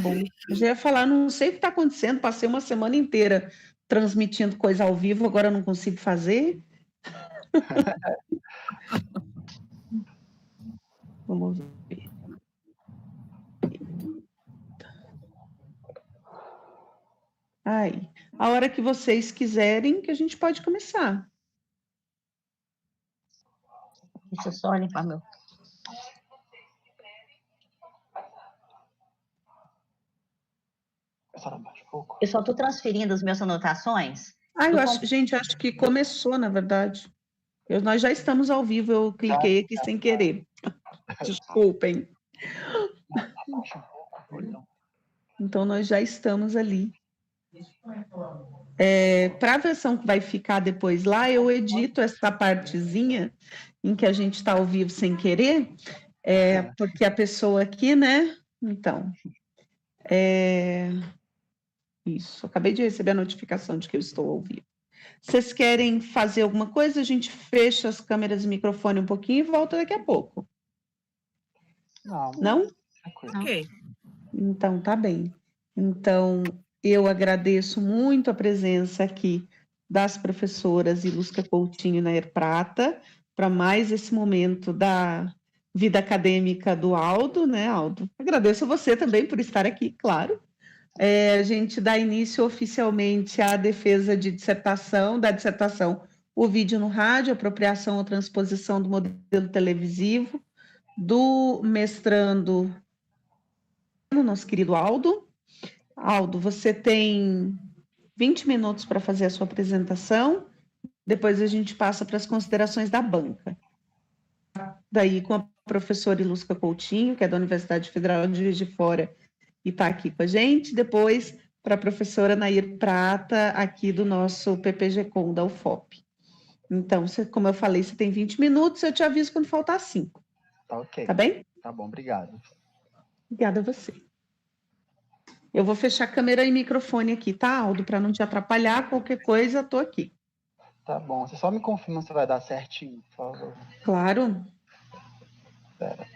Bom. Eu já ia falar, não sei o que está acontecendo, passei uma semana inteira transmitindo coisa ao vivo, agora não consigo fazer. Vamos ver. Aí, a hora que vocês quiserem, que a gente pode começar. Deixa eu só limpar meu... Eu só estou transferindo as minhas anotações. Gente, acho que começou, na verdade. Nós já estamos ao vivo, eu cliquei aqui sem querer. Desculpem. Então, nós já estamos ali. Para a versão que vai ficar depois lá, eu edito essa partezinha em que a gente está ao vivo sem querer, porque a pessoa aqui, né? Então, isso. Acabei de receber a notificação de que eu estou ao vivo. Vocês querem fazer alguma coisa? A gente fecha as câmeras e microfone um pouquinho e volta daqui a pouco. Não? Ok. Então, tá bem. Então, eu agradeço muito a presença aqui das professoras Ilusca Coutinho e Nair Prata, para mais esse momento da vida acadêmica do Aldo, né, Aldo? Agradeço a você também por estar aqui, claro. A gente dá início oficialmente à defesa de da dissertação O Vídeo no Rádio, Apropriação ou Transposição do Modelo Televisivo, do mestrando, nosso querido Aldo. Aldo, você tem 20 minutos para fazer a sua apresentação, depois a gente passa para as considerações da banca. Daí com a professora Ilusca Coutinho, que é da Universidade Federal de Juiz de Fora, e está aqui com a gente, depois para a professora Nair Prata, aqui do nosso PPG-Com da UFOP. Então, como eu falei, você tem 20 minutos, eu te aviso quando faltar 5. Tá ok. Tá bem? Tá bom, obrigado. Obrigada a você. Eu vou fechar câmera e microfone aqui, tá, Aldo? Para não te atrapalhar, qualquer coisa, estou aqui. Tá bom, você só me confirma se vai dar certinho, por favor. Claro. Espera.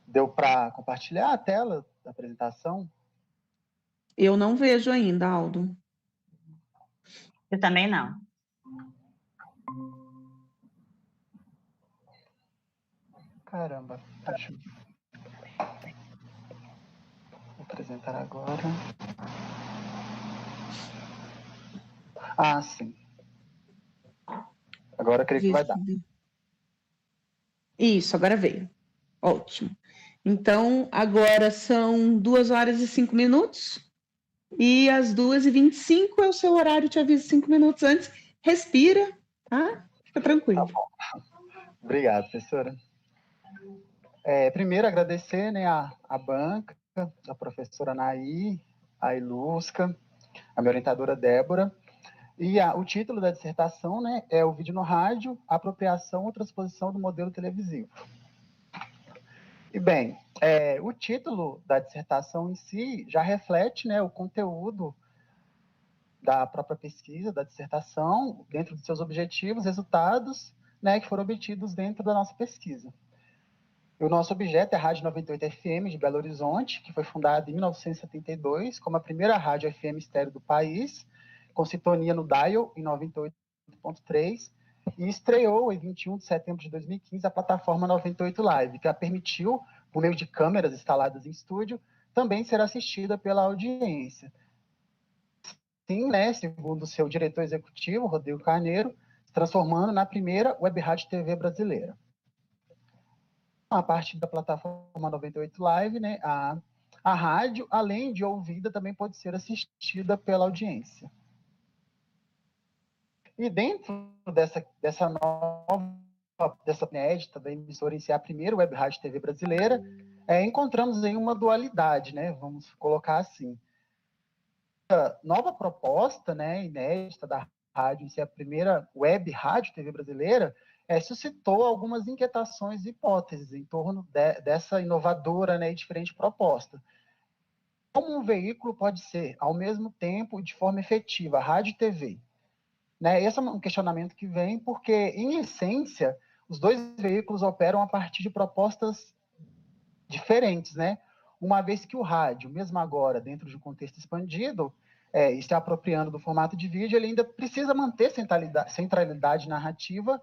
Deu para compartilhar a tela da apresentação? Eu não vejo ainda, Aldo. Eu também não. Caramba, deixa eu vou apresentar agora. Ah, sim. Agora eu creio que vai dar. Isso, agora veio. Ótimo. Então, agora são 2 horas e 5 minutos, e às 2h25 é o seu horário, te aviso 5 minutos antes. Respira, tá? Fica tranquilo. Tá bom. Obrigado, professora. Primeiro, agradecer, né, a banca, a professora Nair, a Ilusca, a minha orientadora Débora. E o título da dissertação, né, é O Vídeo no Rádio, Apropriação ou Transposição do Modelo Televisivo. E bem, o título da dissertação em si já reflete, né, o conteúdo da própria pesquisa, da dissertação, dentro dos seus objetivos, resultados, né, que foram obtidos dentro da nossa pesquisa. O nosso objeto é a Rádio 98 FM de Belo Horizonte, que foi fundada em 1972 como a primeira rádio FM estéreo do país, com sintonia no dial em 98.3, e estreou em 21 de setembro de 2015 a plataforma 98 Live, que a permitiu, por meio de câmeras instaladas em estúdio, também ser assistida pela audiência. Sim, né, segundo o seu diretor executivo, Rodrigo Carneiro, transformando na primeira web rádio TV brasileira. A partir da plataforma 98 Live, né, a rádio, além de ouvida, também pode ser assistida pela audiência. E dentro dessa inédita da emissora em si, a primeira web rádio TV brasileira, encontramos aí uma dualidade, né, vamos colocar assim. A nova proposta, né, inédita da rádio em si, a primeira web rádio TV brasileira, suscitou algumas inquietações e hipóteses em torno dessa inovadora, né, e diferente proposta. Como um veículo pode ser, ao mesmo tempo, de forma efetiva, rádio e TV? Né? Esse é um questionamento que vem porque, em essência, os dois veículos operam a partir de propostas diferentes, né? uma vez que o rádio, mesmo agora, dentro de um contexto expandido, e se apropriando do formato de vídeo, ele ainda precisa manter centralidade narrativa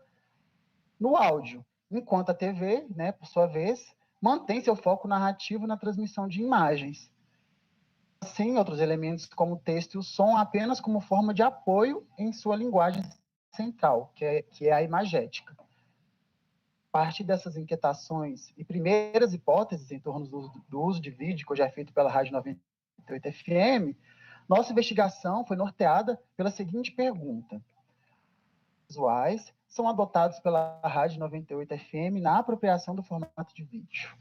no áudio, enquanto a TV, né, por sua vez, mantém seu foco narrativo na transmissão de imagens. Assim, outros elementos como o texto e o som apenas como forma de apoio em sua linguagem central, que é a imagética. A partir dessas inquietações e primeiras hipóteses em torno do uso de vídeo, que hoje é feito pela Rádio 98 FM, nossa investigação foi norteada pela seguinte pergunta: visuais são adotados pela Rádio 98 FM na apropriação do formato de vídeo.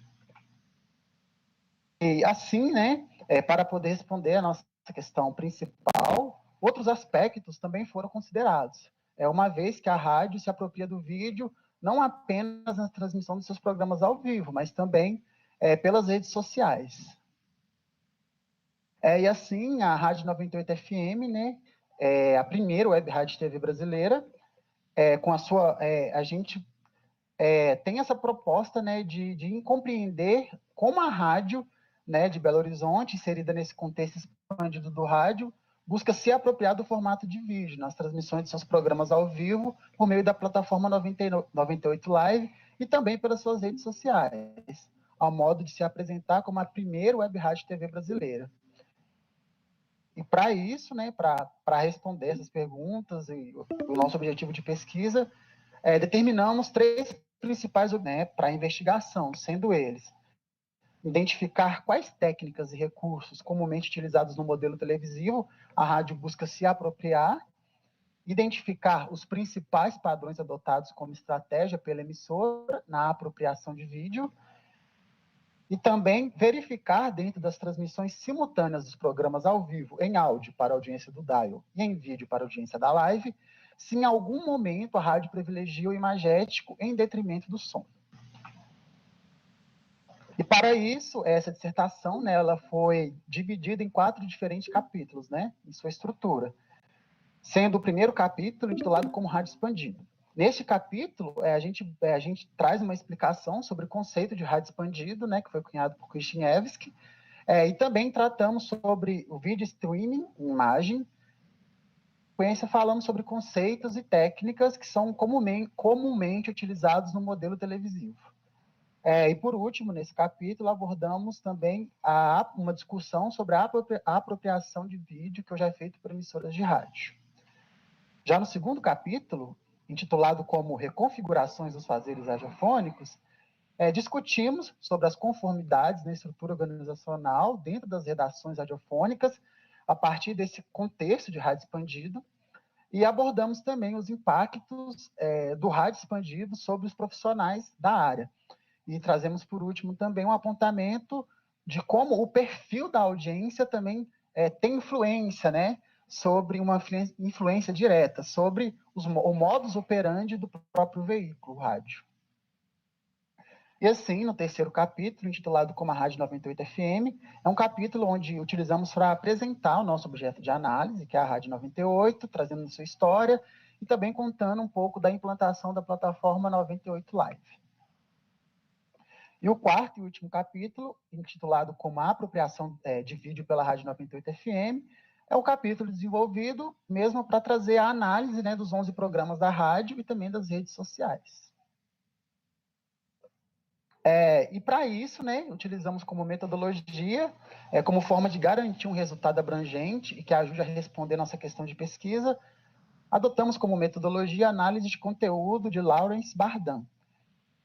E assim, né, para poder responder a nossa questão principal, outros aspectos também foram considerados. Uma vez que a rádio se apropria do vídeo não apenas na transmissão dos seus programas ao vivo, mas também pelas redes sociais. E assim, a Rádio 98 FM, né, a primeira web rádio TV brasileira, com a sua, a gente tem essa proposta, né, de compreender como a rádio, né, de Belo Horizonte, inserida nesse contexto expandido do rádio, busca se apropriar do formato de vídeo nas transmissões de seus programas ao vivo, por meio da plataforma 98 Live e também pelas suas redes sociais, ao modo de se apresentar como a primeira web rádio TV brasileira. E para isso, né, para responder essas perguntas e o nosso objetivo de pesquisa, determinamos 3 principais, né, para a investigação, sendo eles: identificar quais técnicas e recursos comumente utilizados no modelo televisivo a rádio busca se apropriar, identificar os principais padrões adotados como estratégia pela emissora na apropriação de vídeo, e também verificar, dentro das transmissões simultâneas dos programas ao vivo, em áudio para a audiência do dial e em vídeo para a audiência da live, se em algum momento a rádio privilegia o imagético em detrimento do som. E para isso, essa dissertação, né, ela foi dividida em 4 diferentes capítulos, né, em sua estrutura, sendo o primeiro capítulo intitulado como Rádio Expandido. Neste capítulo, a gente traz uma explicação sobre o conceito de rádio expandido, né, que foi cunhado por Krishnievsky, e também tratamos sobre o vídeo streaming, imagem. Falamos sobre conceitos e técnicas que são comumente utilizados no modelo televisivo. E por último, nesse capítulo, abordamos também uma discussão sobre a apropriação de vídeo que hoje é feito por emissoras de rádio. Já no segundo capítulo, intitulado como Reconfigurações dos Fazeres Radiofônicos, discutimos sobre as conformidades na estrutura organizacional dentro das redações radiofônicas, a partir desse contexto de rádio expandido, e abordamos também os impactos do rádio expandido sobre os profissionais da área. E trazemos, por último, também um apontamento de como o perfil da audiência também tem influência, né, sobre uma influência direta, sobre o modus operandi do próprio veículo, o rádio. E assim, no terceiro capítulo, intitulado como a Rádio 98 FM, é um capítulo onde utilizamos para apresentar o nosso objeto de análise, que é a Rádio 98, trazendo sua história e também contando um pouco da implantação da plataforma 98 Live. E o quarto e último capítulo, intitulado como a apropriação de vídeo pela Rádio 98 FM, é um capítulo desenvolvido mesmo para trazer a análise, né, dos 11 programas da rádio e também das redes sociais. E para isso, né, utilizamos como metodologia, como forma de garantir um resultado abrangente e que ajude a responder nossa questão de pesquisa, adotamos como metodologia a análise de conteúdo de Lawrence Bardan,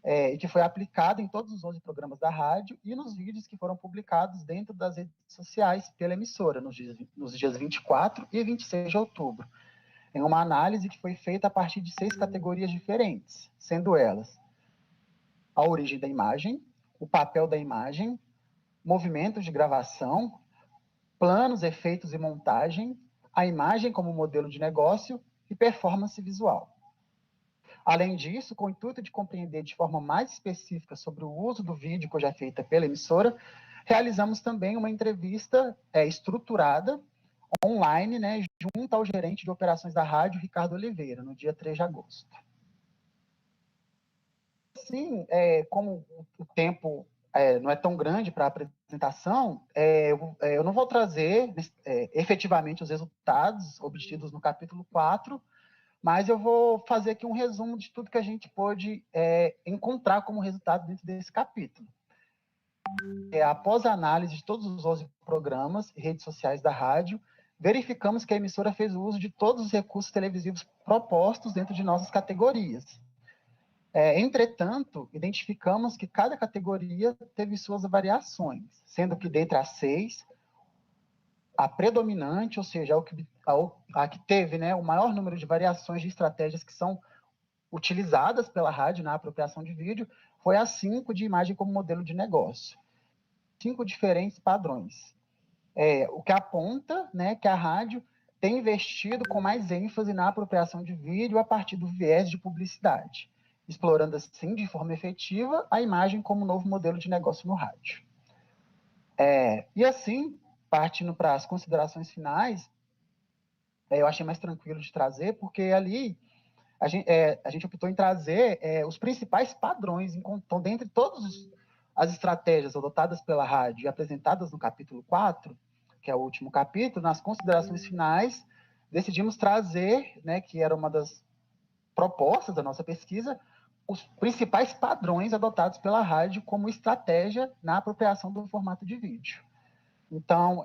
e que foi aplicado em todos os 11 programas da rádio e nos vídeos que foram publicados dentro das redes sociais pela emissora, nos dias 24 e 26 de outubro, em uma análise que foi feita a partir de 6 categorias diferentes, sendo elas: a origem da imagem, o papel da imagem, movimentos de gravação, planos, efeitos e montagem, a imagem como modelo de negócio e performance visual. Além disso, com o intuito de compreender de forma mais específica sobre o uso do vídeo que hoje é feita pela emissora, realizamos também uma entrevista estruturada, online, né, junto ao gerente de operações da rádio, Ricardo Oliveira, no dia 3 de agosto. Sim, como o tempo não é tão grande para apresentar apresentação, eu não vou trazer efetivamente os resultados obtidos no capítulo 4, mas eu vou fazer aqui um resumo de tudo que a gente pôde encontrar como resultado dentro desse capítulo. Após a análise de todos os 11 programas e redes sociais da rádio, verificamos que a emissora fez uso de todos os recursos televisivos propostos dentro de nossas categorias. Entretanto, identificamos que cada categoria teve suas variações, sendo que dentre as 6, a predominante, ou seja, a que teve, né, o maior número de variações de estratégias que são utilizadas pela rádio na apropriação de vídeo, foi a 5 de imagem como modelo de negócio. 5 diferentes padrões. O que aponta, né, que a rádio tem investido com mais ênfase na apropriação de vídeo a partir do viés de publicidade, explorando assim, de forma efetiva, a imagem como novo modelo de negócio no rádio. E assim, partindo para as considerações finais, eu achei mais tranquilo de trazer, porque ali a gente optou em trazer os principais padrões, então, dentre todas as estratégias adotadas pela rádio e apresentadas no capítulo 4, que é o último capítulo, nas considerações finais, decidimos trazer, né, que era uma das propostas da nossa pesquisa, os principais padrões adotados pela rádio como estratégia na apropriação do formato de vídeo. Então,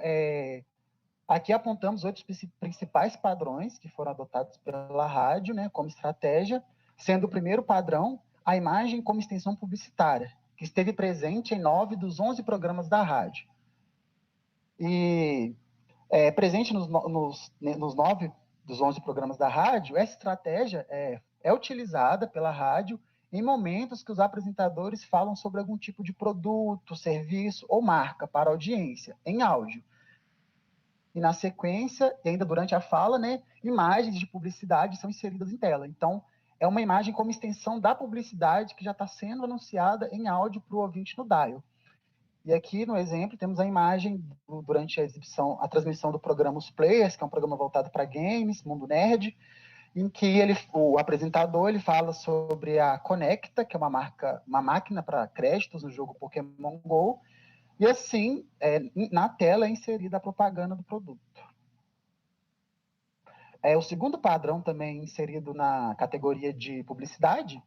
aqui apontamos 8 principais padrões que foram adotados pela rádio, né, como estratégia, sendo o primeiro padrão a imagem como extensão publicitária, que esteve presente em 9 dos 11 programas da rádio. E presente nos 9 dos 11 programas da rádio, essa estratégia é utilizada pela rádio em momentos que os apresentadores falam sobre algum tipo de produto, serviço ou marca para a audiência, em áudio. E na sequência, e ainda durante a fala, né, imagens de publicidade são inseridas em tela. Então, é uma imagem como extensão da publicidade que já está sendo anunciada em áudio para o ouvinte no dial. E aqui, no exemplo, temos a imagem durante a transmissão do programa Os Players, que é um programa voltado para games, mundo nerd, em que o apresentador ele fala sobre a Conecta, que é uma máquina para créditos no jogo Pokémon GO, e assim, na tela é inserida a propaganda do produto. O segundo padrão também inserido na categoria de publicidade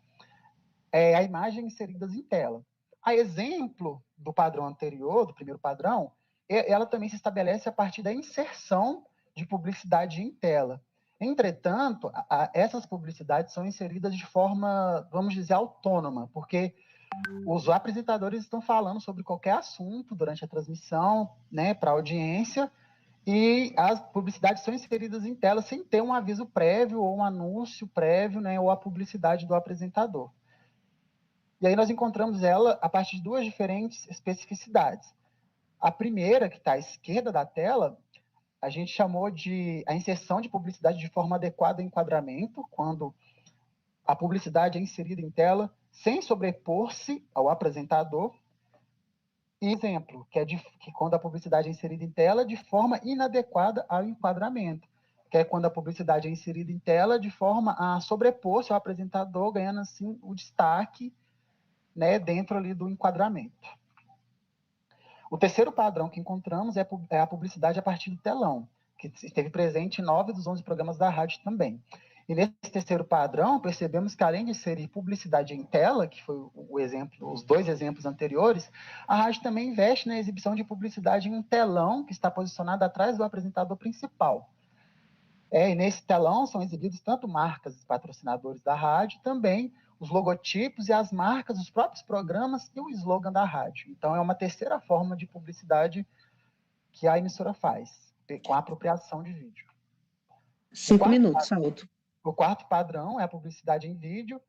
é a imagem inseridas em tela. A exemplo do padrão anterior, do primeiro padrão, ela também se estabelece a partir da inserção de publicidade em tela. Entretanto, essas publicidades são inseridas de forma, vamos dizer, autônoma, porque os apresentadores estão falando sobre qualquer assunto durante a transmissão, né, para a audiência, e as publicidades são inseridas em tela sem ter um aviso prévio ou um anúncio prévio, né, ou a publicidade do apresentador. E aí nós encontramos ela a partir de 2 diferentes especificidades. A primeira, que está à esquerda da tela, a gente chamou de a inserção de publicidade de forma adequada ao enquadramento, quando a publicidade é inserida em tela sem sobrepor-se ao apresentador. E exemplo, que quando a publicidade é inserida em tela de forma inadequada ao enquadramento, que é quando a publicidade é inserida em tela de forma a sobrepor-se ao apresentador, ganhando assim o destaque, né, dentro ali do enquadramento. O terceiro padrão que encontramos é a publicidade a partir do telão, que esteve presente em 9 dos 11 programas da rádio também. E nesse terceiro padrão, percebemos que além de inserir publicidade em tela, que foi os 2 exemplos anteriores, a rádio também investe na exibição de publicidade em um telão que está posicionado atrás do apresentador principal. E nesse telão são exibidos tanto marcas e patrocinadores da rádio, também os logotipos e as marcas dos próprios programas e o slogan da rádio. Então, é uma terceira forma de publicidade que a emissora faz, com a apropriação de vídeo. 5 minutos, Aldo. O quarto padrão é a publicidade em vídeo,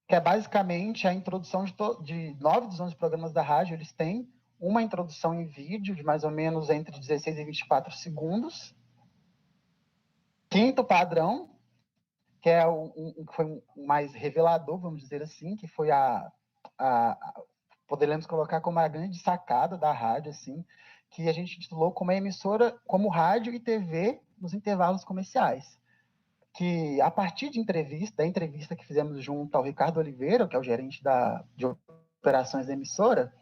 que é basicamente a introdução de 9 dos 11 programas da rádio. Eles têm uma introdução em vídeo de mais ou menos entre 16 e 24 segundos. Quinto padrão, que é foi o mais revelador, vamos dizer assim, que foi poderíamos colocar como a grande sacada da rádio, assim, que a gente titulou como a emissora, como rádio e TV nos intervalos comerciais. Que a partir da entrevista que fizemos junto ao Ricardo Oliveira, que é o gerente de operações da emissora,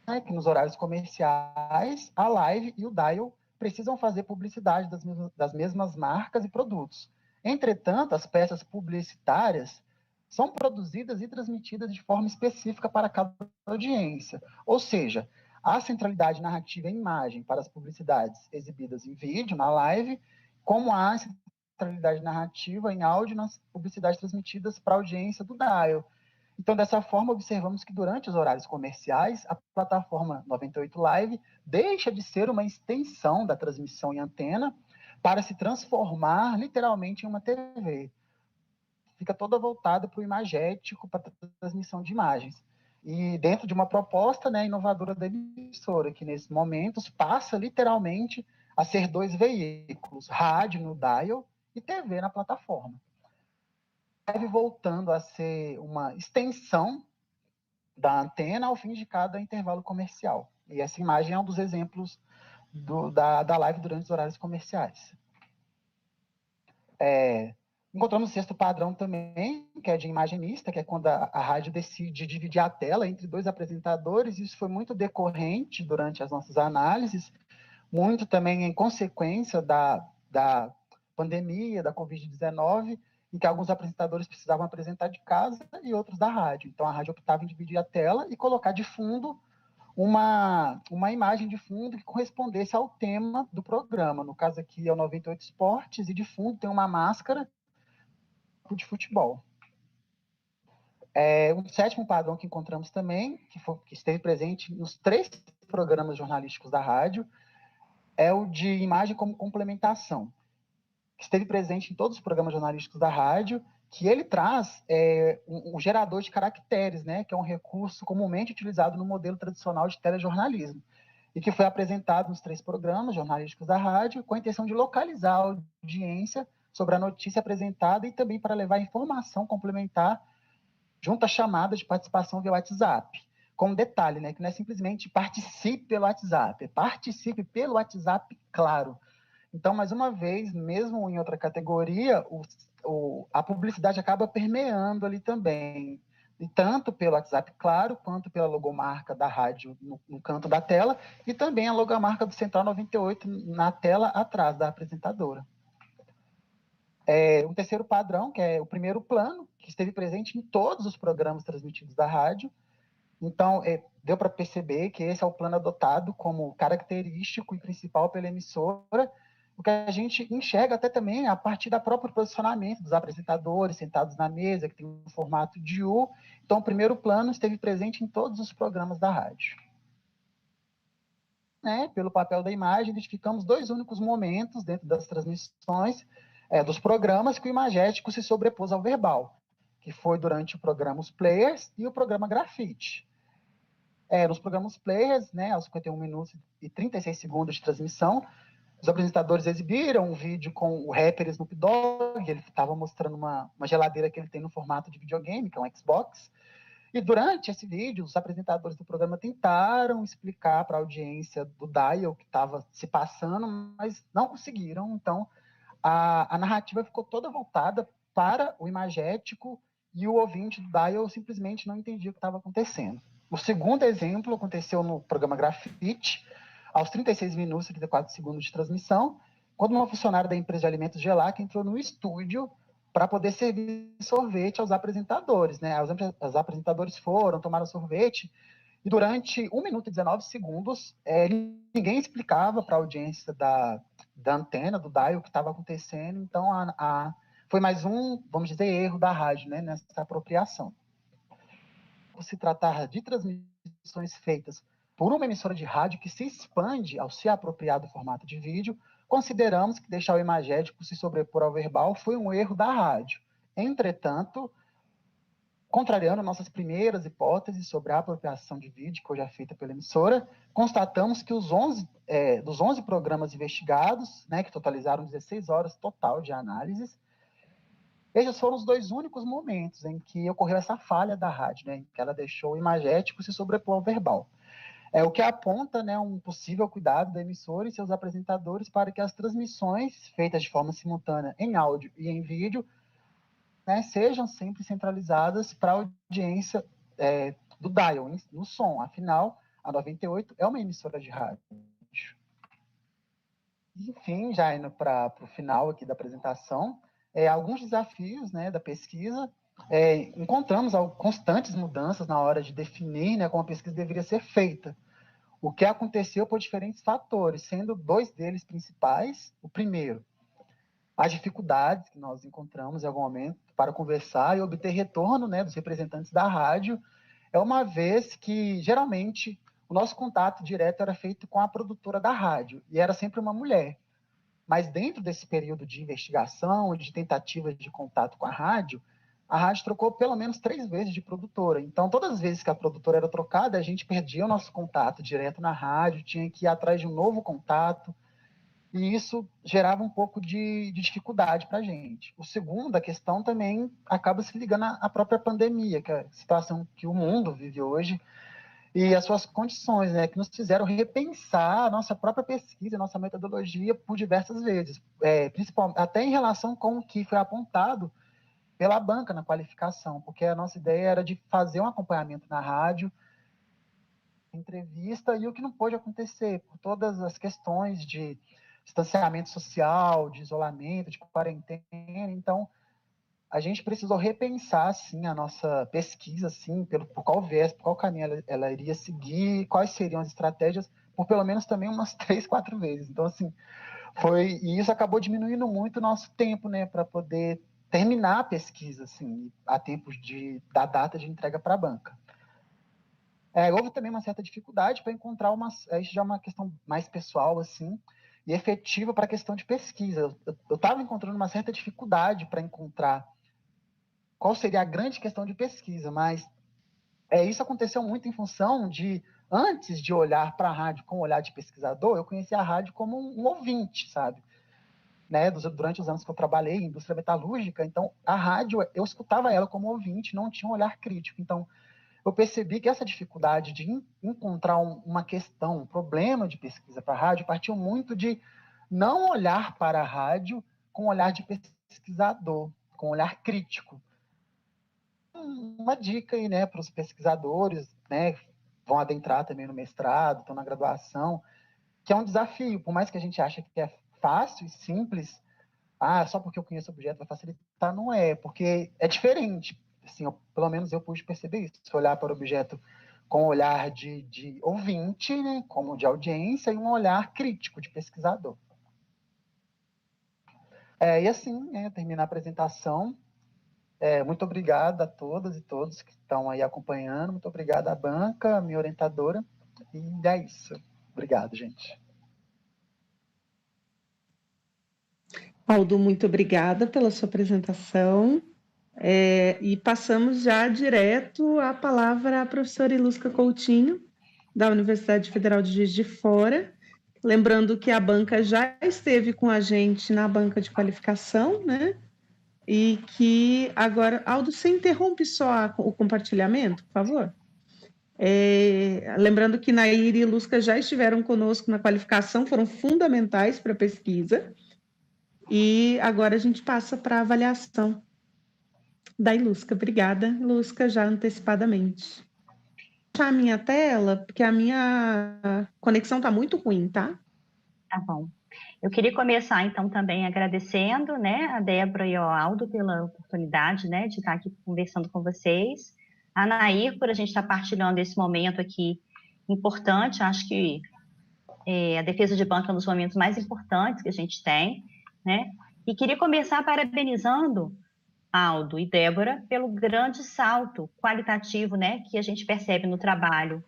né, que nos horários comerciais, a live e o dial precisam fazer publicidade das mesmas marcas e produtos. Entretanto, as peças publicitárias são produzidas e transmitidas de forma específica para cada audiência. Ou seja, há centralidade narrativa em imagem para as publicidades exibidas em vídeo, na live, como há centralidade narrativa em áudio nas publicidades transmitidas para a audiência do dial. Então, dessa forma, observamos que durante os horários comerciais, a plataforma 98 Live deixa de ser uma extensão da transmissão em antena para se transformar literalmente em uma TV. Fica toda voltada para o imagético, para a transmissão de imagens. E dentro de uma proposta, né, inovadora da emissora, que nesses momentos passa literalmente a ser 2 veículos, rádio no dial e TV na plataforma. Voltando a ser uma extensão da antena ao fim de cada intervalo comercial. E essa imagem é um dos exemplos da live durante os horários comerciais. Encontramos o sexto padrão também, que é de imagem mista, que é quando a rádio decide dividir a tela entre 2 apresentadores. Isso foi muito decorrente durante as nossas análises, muito também em consequência da pandemia, da Covid-19, em que alguns apresentadores precisavam apresentar de casa e outros da rádio. Então, a rádio optava em dividir a tela e colocar de fundo uma imagem de fundo que correspondesse ao tema do programa. No caso aqui é o 98 Esportes, e de fundo tem uma máscara de futebol. Um sétimo padrão que encontramos também, que esteve presente nos 3 programas jornalísticos da rádio, é o de imagem como complementação, que esteve presente em todos os programas jornalísticos da rádio, que ele traz um gerador de caracteres, né, que é um recurso comumente utilizado no modelo tradicional de telejornalismo, e que foi apresentado nos 3 programas jornalísticos da rádio, com a intenção de localizar a audiência sobre a notícia apresentada e também para levar informação complementar junto à chamada de participação via WhatsApp. Com um detalhe, né, que não é simplesmente participe pelo WhatsApp, é participe pelo WhatsApp, claro. Então, mais uma vez, mesmo em outra categoria, a publicidade acaba permeando ali também, e tanto pelo WhatsApp, claro, quanto pela logomarca da rádio no canto da tela, e também a logomarca do Central 98 na tela atrás da apresentadora. Um terceiro padrão, que é o primeiro plano, que esteve presente em todos os programas transmitidos da rádio. Então, deu para perceber que esse é o plano adotado como característico e principal pela emissora, o que a gente enxerga até também a partir do próprio posicionamento dos apresentadores sentados na mesa, que tem um formato de U. Então, o primeiro plano esteve presente em todos os programas da rádio. Pelo papel da imagem, identificamos 2 únicos momentos dentro das transmissões dos programas que o imagético se sobrepôs ao verbal, que foi durante o programa Os Players e o programa Grafite. Nos programas Players, aos 51 minutos e 36 segundos de transmissão, os apresentadores exibiram um vídeo com o rapper Snoop Dogg, ele estava mostrando uma geladeira que ele tem no formato de videogame, que é um Xbox, e durante esse vídeo, os apresentadores do programa tentaram explicar para a audiência do dial o que estava se passando, mas não conseguiram. Então, a narrativa ficou toda voltada para o imagético e o ouvinte do dial simplesmente não entendia o que estava acontecendo. O segundo exemplo aconteceu no programa Grafite, aos 36 minutos e 34 segundos de transmissão, quando uma funcionária da empresa de alimentos Gelac entrou no estúdio para poder servir sorvete aos apresentadores. Os apresentadores foram, tomaram sorvete, e durante 1 minuto e 19 segundos, ninguém explicava para a audiência da antena, do dial, o que estava acontecendo. Então, foi mais um, vamos dizer, erro da rádio, nessa apropriação. Por se tratar de transmissões feitas por uma emissora de rádio que se expande ao se apropriar do formato de vídeo, consideramos que deixar o imagético se sobrepor ao verbal foi um erro da rádio. Entretanto, contrariando nossas primeiras hipóteses sobre a apropriação de vídeo, que hoje é feita pela emissora, constatamos que dos 11 programas investigados, que totalizaram 16 horas total de análises, esses foram os 2 únicos momentos em que ocorreu essa falha da rádio, em que ela deixou o imagético se sobrepor ao verbal. O que aponta um possível cuidado da emissora e seus apresentadores para que as transmissões feitas de forma simultânea em áudio e em vídeo sejam sempre centralizadas para a audiência do dial, no som. Afinal, a 98 é uma emissora de rádio. Enfim, já indo para o final aqui da apresentação, alguns desafios, né, da pesquisa. Encontramos constantes mudanças na hora de definir, né, como a pesquisa deveria ser feita. O que aconteceu por diferentes fatores, sendo 2 deles principais. O primeiro, as dificuldades que nós encontramos em algum momento para conversar e obter retorno, né, dos representantes da rádio, uma vez que, geralmente, o nosso contato direto era feito com a produtora da rádio, e era sempre uma mulher. Mas dentro desse período de investigação, de tentativa de contato com a rádio trocou pelo menos 3 vezes de produtora. Então, todas as vezes que a produtora era trocada, a gente perdia o nosso contato direto na rádio, tinha que ir atrás de um novo contato, e isso gerava um pouco de dificuldade para a gente. O segundo, a questão também acaba se ligando à própria pandemia, que é a situação que o mundo vive hoje, e as suas condições, né, que nos fizeram repensar a nossa própria pesquisa, a nossa metodologia por diversas vezes, principalmente até em relação com o que foi apontado pela banca na qualificação, porque a nossa ideia era de fazer um acompanhamento na rádio, entrevista, e o que não pôde acontecer, por todas as questões de distanciamento social, de isolamento, de quarentena. Então, a gente precisou repensar, assim, a nossa pesquisa, assim, por qual viés, por qual caminho ela iria seguir, quais seriam as estratégias, por pelo menos também umas 3, 4 vezes. Então, assim, e isso acabou diminuindo muito o nosso tempo, né, para poder terminar a pesquisa, assim, a tempo da data de entrega para a banca. Houve também uma certa dificuldade para encontrar isso já é uma questão mais pessoal, assim, e efetiva para a questão de pesquisa. Eu estava encontrando uma certa dificuldade para encontrar qual seria a grande questão de pesquisa, mas isso aconteceu muito em função de, antes de olhar para a rádio com o olhar de pesquisador, eu conhecia a rádio como um ouvinte, sabe? Né? Durante os anos que eu trabalhei em indústria metalúrgica, então a rádio, eu escutava ela como ouvinte, não tinha um olhar crítico. Então, eu percebi que essa dificuldade de encontrar uma questão, um problema de pesquisa para a rádio, partiu muito de não olhar para a rádio com o olhar de pesquisador, com o olhar crítico. Uma dica aí, né, para os pesquisadores, né, vão adentrar também no mestrado, estão na graduação, que é um desafio, por mais que a gente ache que é fácil e simples, só porque eu conheço o objeto vai facilitar, não é, porque é diferente, assim, pelo menos eu pude perceber isso, se olhar para o objeto com um olhar de ouvinte, né, como de audiência, e um olhar crítico de pesquisador. E assim, né, terminar a apresentação. Muito obrigado a todas e todos que estão aí acompanhando. Muito obrigado à banca, minha orientadora. E é isso. Obrigado, gente. Aldo, muito obrigada pela sua apresentação. E passamos já direto a palavra à professora Ilusca Coutinho, da Universidade Federal de Juiz de Fora. Lembrando que a banca já esteve com a gente na banca de qualificação, né? E que agora, Aldo, você interrompe só o compartilhamento, por favor? Lembrando que Nair e Lusca já estiveram conosco na qualificação, foram fundamentais para a pesquisa, e agora a gente passa para a avaliação da Ilusca. Obrigada, Ilusca, já antecipadamente. Vou deixar a minha tela, porque a minha conexão está muito ruim, tá? Tá bom. Eu queria começar, então, também agradecendo, né, a Débora e ao Aldo pela oportunidade, né, de estar aqui conversando com vocês. A Nair, por a gente estar partilhando esse momento aqui importante, acho que a defesa de banca é um dos momentos mais importantes que a gente tem, né? E queria começar parabenizando Aldo e Débora pelo grande salto qualitativo, né, que a gente percebe no trabalho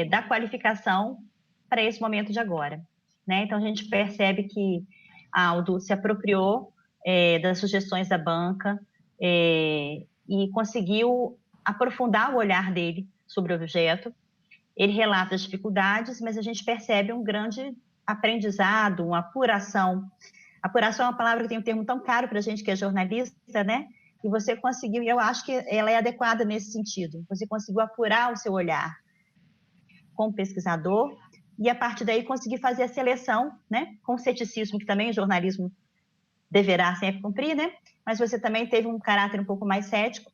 da qualificação para esse momento de agora. Né? Então, a gente percebe que Aldo se apropriou das sugestões da banca e conseguiu aprofundar o olhar dele sobre o objeto. Ele relata as dificuldades, mas a gente percebe um grande aprendizado, uma apuração. Apuração é uma palavra que tem um termo tão caro para a gente que é jornalista, né? E você conseguiu, e eu acho que ela é adequada nesse sentido, você conseguiu apurar o seu olhar como pesquisador, e a partir daí conseguir fazer a seleção, né, com o ceticismo que também o jornalismo deverá sempre cumprir, né, mas você também teve um caráter um pouco mais cético.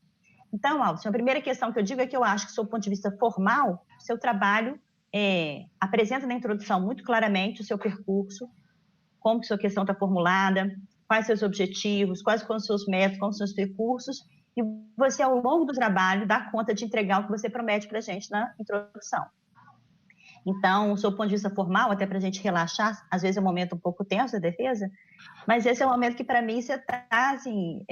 Então, Aldo, a primeira questão que eu digo é que eu acho que, sob o ponto de vista formal, seu trabalho apresenta na introdução muito claramente o seu percurso, como que sua questão está formulada, quais seus objetivos, quais são os seus métodos, quais são os seus recursos, e você, ao longo do trabalho, dá conta de entregar o que você promete para a gente na introdução. Então, o seu ponto de vista formal, até para a gente relaxar, às vezes é um momento um pouco tenso da defesa, mas esse é um momento que, para mim, você está, assim,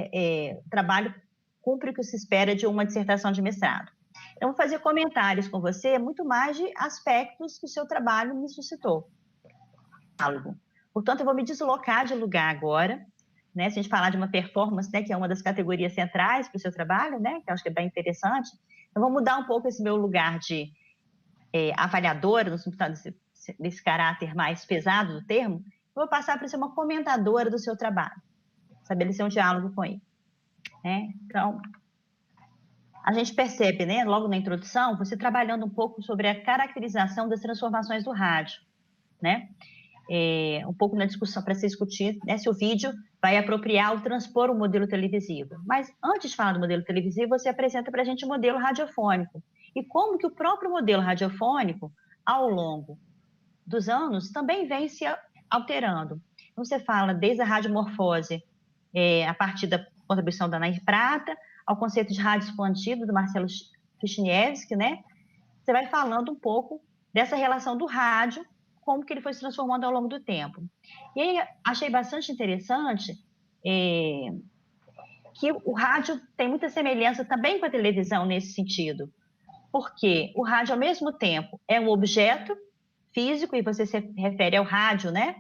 o trabalho cumpre o que se espera de uma dissertação de mestrado. Eu vou fazer comentários com você, muito mais de aspectos que o seu trabalho me suscitou. Portanto, eu vou me deslocar de lugar agora, né? Se a gente falar de uma performance, né, que é uma das categorias centrais para o seu trabalho, né, que eu acho que é bem interessante, eu vou mudar um pouco esse meu lugar de avaliadora, nesse caráter mais pesado do termo, eu vou passar para ser uma comentadora do seu trabalho, estabelecer um diálogo com ele. Né? Então, a gente percebe, né, logo na introdução, você trabalhando um pouco sobre a caracterização das transformações do rádio, né? Um pouco na discussão para se discutir, né, se o vídeo vai apropriar ou transpor o modelo televisivo. Mas antes de falar do modelo televisivo, você apresenta para a gente o modelo radiofônico e como que o próprio modelo radiofônico, ao longo dos anos, também vem se alterando. Então, você fala desde a radiomorfose, a partir da contribuição da Nair Prata, ao conceito de rádio expandido do Marcelo Wisniewski, né? Você vai falando um pouco dessa relação do rádio, como que ele foi se transformando ao longo do tempo. E aí, achei bastante interessante que o rádio tem muita semelhança também com a televisão nesse sentido, porque o rádio, ao mesmo tempo, é um objeto físico, e você se refere ao rádio, né?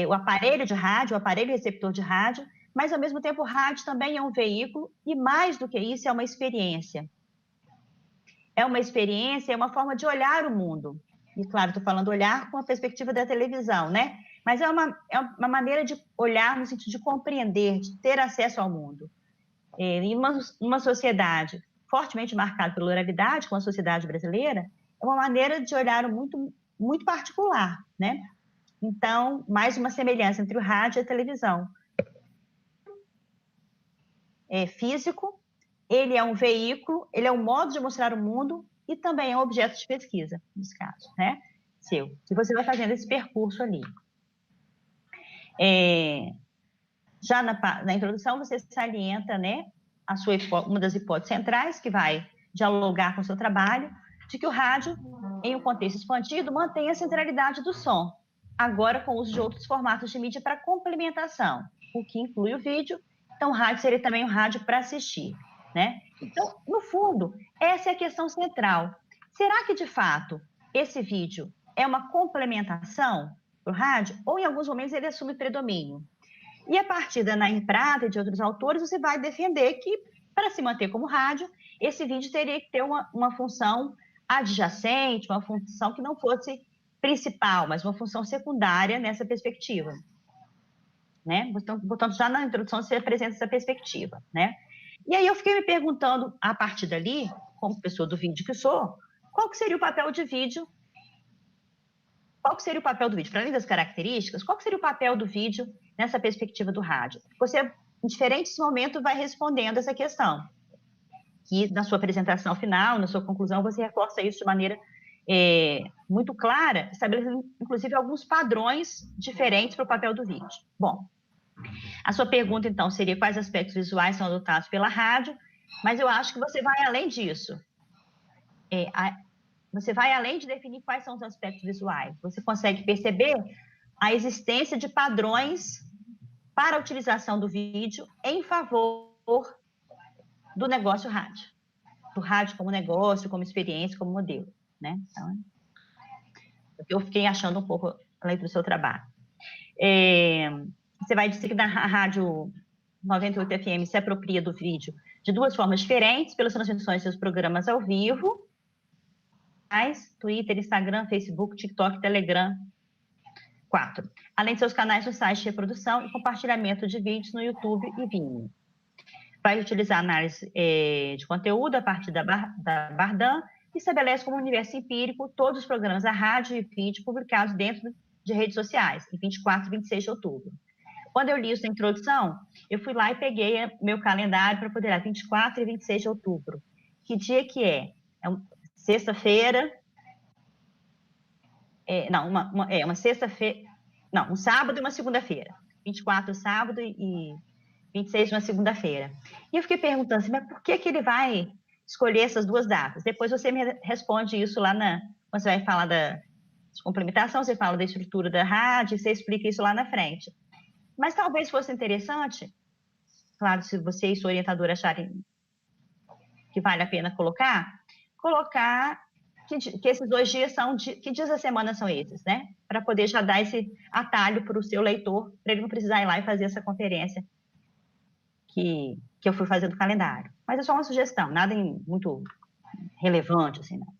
O aparelho de rádio, o aparelho receptor de rádio, mas, ao mesmo tempo, o rádio também é um veículo, e mais do que isso, é uma experiência. É uma experiência, é uma forma de olhar o mundo. E, claro, estou falando olhar com a perspectiva da televisão, né? Mas é uma maneira de olhar no sentido de compreender, de ter acesso ao mundo. Em uma sociedade fortemente marcada pela oralidade, como a sociedade brasileira, é uma maneira de olhar o mundo muito particular, né? Então, mais uma semelhança entre o rádio e a televisão. É físico, ele é um veículo, ele é um modo de mostrar o mundo e também é um objeto de pesquisa, nesse caso, né? Seu. E você vai fazendo esse percurso ali. Já na introdução, você salienta, né, uma das hipóteses centrais, que vai dialogar com o seu trabalho, de que o rádio, em um contexto expandido, mantém a centralidade do som, agora com o uso de outros formatos de mídia para complementação, o que inclui o vídeo. Então, o rádio seria também um rádio para assistir, né? Então, no fundo, essa é a questão central. Será que, de fato, esse vídeo é uma complementação para o rádio, ou em alguns momentos ele assume predomínio? E a partir da Nair Prata e de outros autores, você vai defender que, para se manter como rádio, esse vídeo teria que ter uma função adjacente, uma função que não fosse principal, mas uma função secundária nessa perspectiva. Né? Portanto, já na introdução você apresenta essa perspectiva. Né? E aí eu fiquei me perguntando, a partir dali, como pessoa do vídeo que sou, qual que seria o papel de vídeo? Qual que seria o papel do vídeo? Para além das características, qual que seria o papel do vídeo nessa perspectiva do rádio? Você, em diferentes momentos, vai respondendo essa questão. Que na sua apresentação final, na sua conclusão, você reforça isso de maneira muito clara, estabelecendo, inclusive, alguns padrões diferentes para o papel do vídeo. Bom, a sua pergunta, então, seria quais aspectos visuais são adotados pela rádio, mas eu acho que você vai além disso. Você vai além de definir quais são os aspectos visuais. Você consegue perceber a existência de padrões para a utilização do vídeo em favor do negócio rádio. Do rádio como negócio, como experiência, como modelo. Né? Então, eu fiquei achando um pouco além do seu trabalho. Você vai dizer que da rádio 98 FM se apropria do vídeo de duas formas diferentes, pelas transmissões de seus programas ao vivo, Twitter, Instagram, Facebook, TikTok, Telegram. 4. Além de seus canais sociais de reprodução e compartilhamento de vídeos no YouTube e Vimeo. Vai utilizar análise de conteúdo a partir da Bardan e estabelece como universo empírico todos os programas da rádio e vídeo publicados dentro de redes sociais, em 24 e 26 de outubro. Quando eu li isso na introdução, eu fui lá e peguei meu calendário para poder ler 24 e 26 de outubro. Que dia que é? É sexta-feira, uma sexta-feira, não, um sábado e uma segunda-feira. 24 sábado e 26 uma segunda-feira. E eu fiquei perguntando assim, mas por que ele vai escolher essas duas datas? Depois você me responde isso lá quando você vai falar da complementação, você fala da estrutura da rádio, você explica isso lá na frente. Mas talvez fosse interessante, claro, se você e sua orientadora acharem que vale a pena colocar que esses 2 dias que dias da semana são esses, né? Para poder já dar esse atalho para o seu leitor, para ele não precisar ir lá e fazer essa conferência que eu fui fazer do calendário. Mas é só uma sugestão, nada muito relevante, assim, não.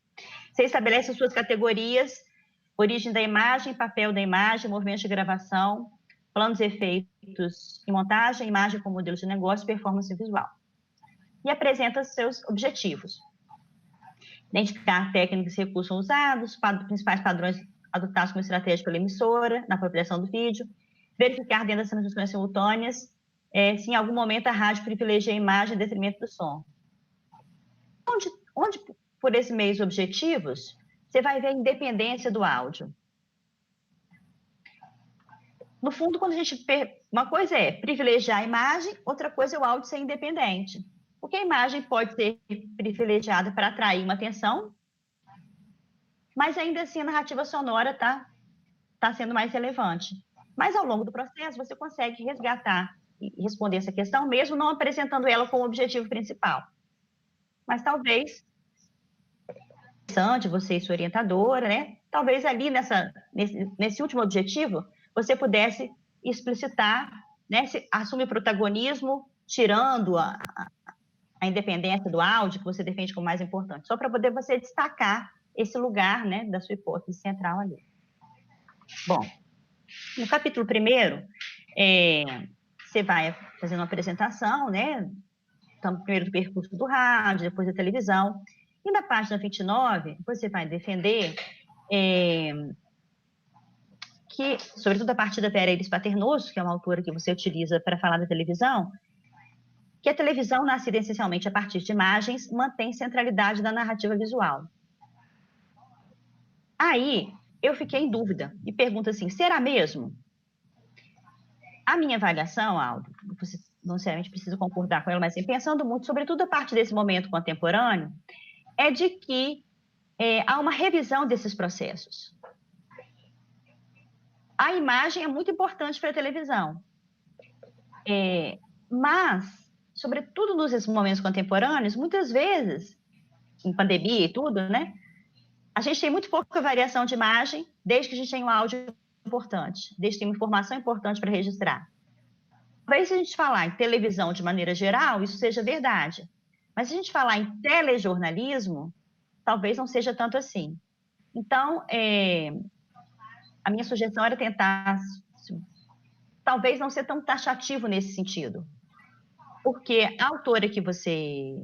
Você estabelece as suas categorias: origem da imagem, papel da imagem, movimento de gravação, planos e efeitos e montagem, imagem como modelo de negócio, performance visual. E apresenta seus objetivos. Identificar técnicas e recursos usados, principais padrões adotados como estratégia pela emissora, na apropriação do vídeo, verificar dentro das transmissões simultâneas se em algum momento a rádio privilegia a imagem em detrimento do som. Onde por esses meios objetivos, você vai ver a independência do áudio. No fundo, uma coisa é privilegiar a imagem, outra coisa é o áudio ser independente. Porque a imagem pode ser privilegiada para atrair uma atenção, mas ainda assim a narrativa sonora tá sendo mais relevante. Mas ao longo do processo você consegue resgatar e responder essa questão, mesmo não apresentando ela como objetivo principal. Mas talvez, interessante, você e sua orientadora, né? Talvez ali nesse último objetivo, você pudesse explicitar, né? Assumir protagonismo, tirando a independência do áudio, que você defende como mais importante, só para poder você destacar esse lugar, né, da sua hipótese central ali. Bom, no capítulo 1º, você vai fazendo uma apresentação, né, então, primeiro do percurso do rádio, depois da televisão, e na página 29, você vai defender que, sobretudo a partir da Vera Iris Paternoso, que é uma autora que você utiliza para falar da televisão, que a televisão, nascida essencialmente a partir de imagens, mantém centralidade da narrativa visual. Aí, eu fiquei em dúvida e pergunto assim, será mesmo? A minha avaliação, Aldo, você não necessariamente precisa concordar com ela, mas assim, pensando muito, sobretudo a partir desse momento contemporâneo, é de que há uma revisão desses processos. A imagem é muito importante para a televisão, mas sobretudo nos momentos contemporâneos, muitas vezes, em pandemia e tudo, né? A gente tem muito pouca variação de imagem, desde que a gente tenha um áudio importante, desde que tenha uma informação importante para registrar. Talvez se a gente falar em televisão de maneira geral, isso seja verdade. Mas se a gente falar em telejornalismo, talvez não seja tanto assim. Então, a minha sugestão era tentar, talvez não ser tão taxativo nesse sentido. Porque a autora que você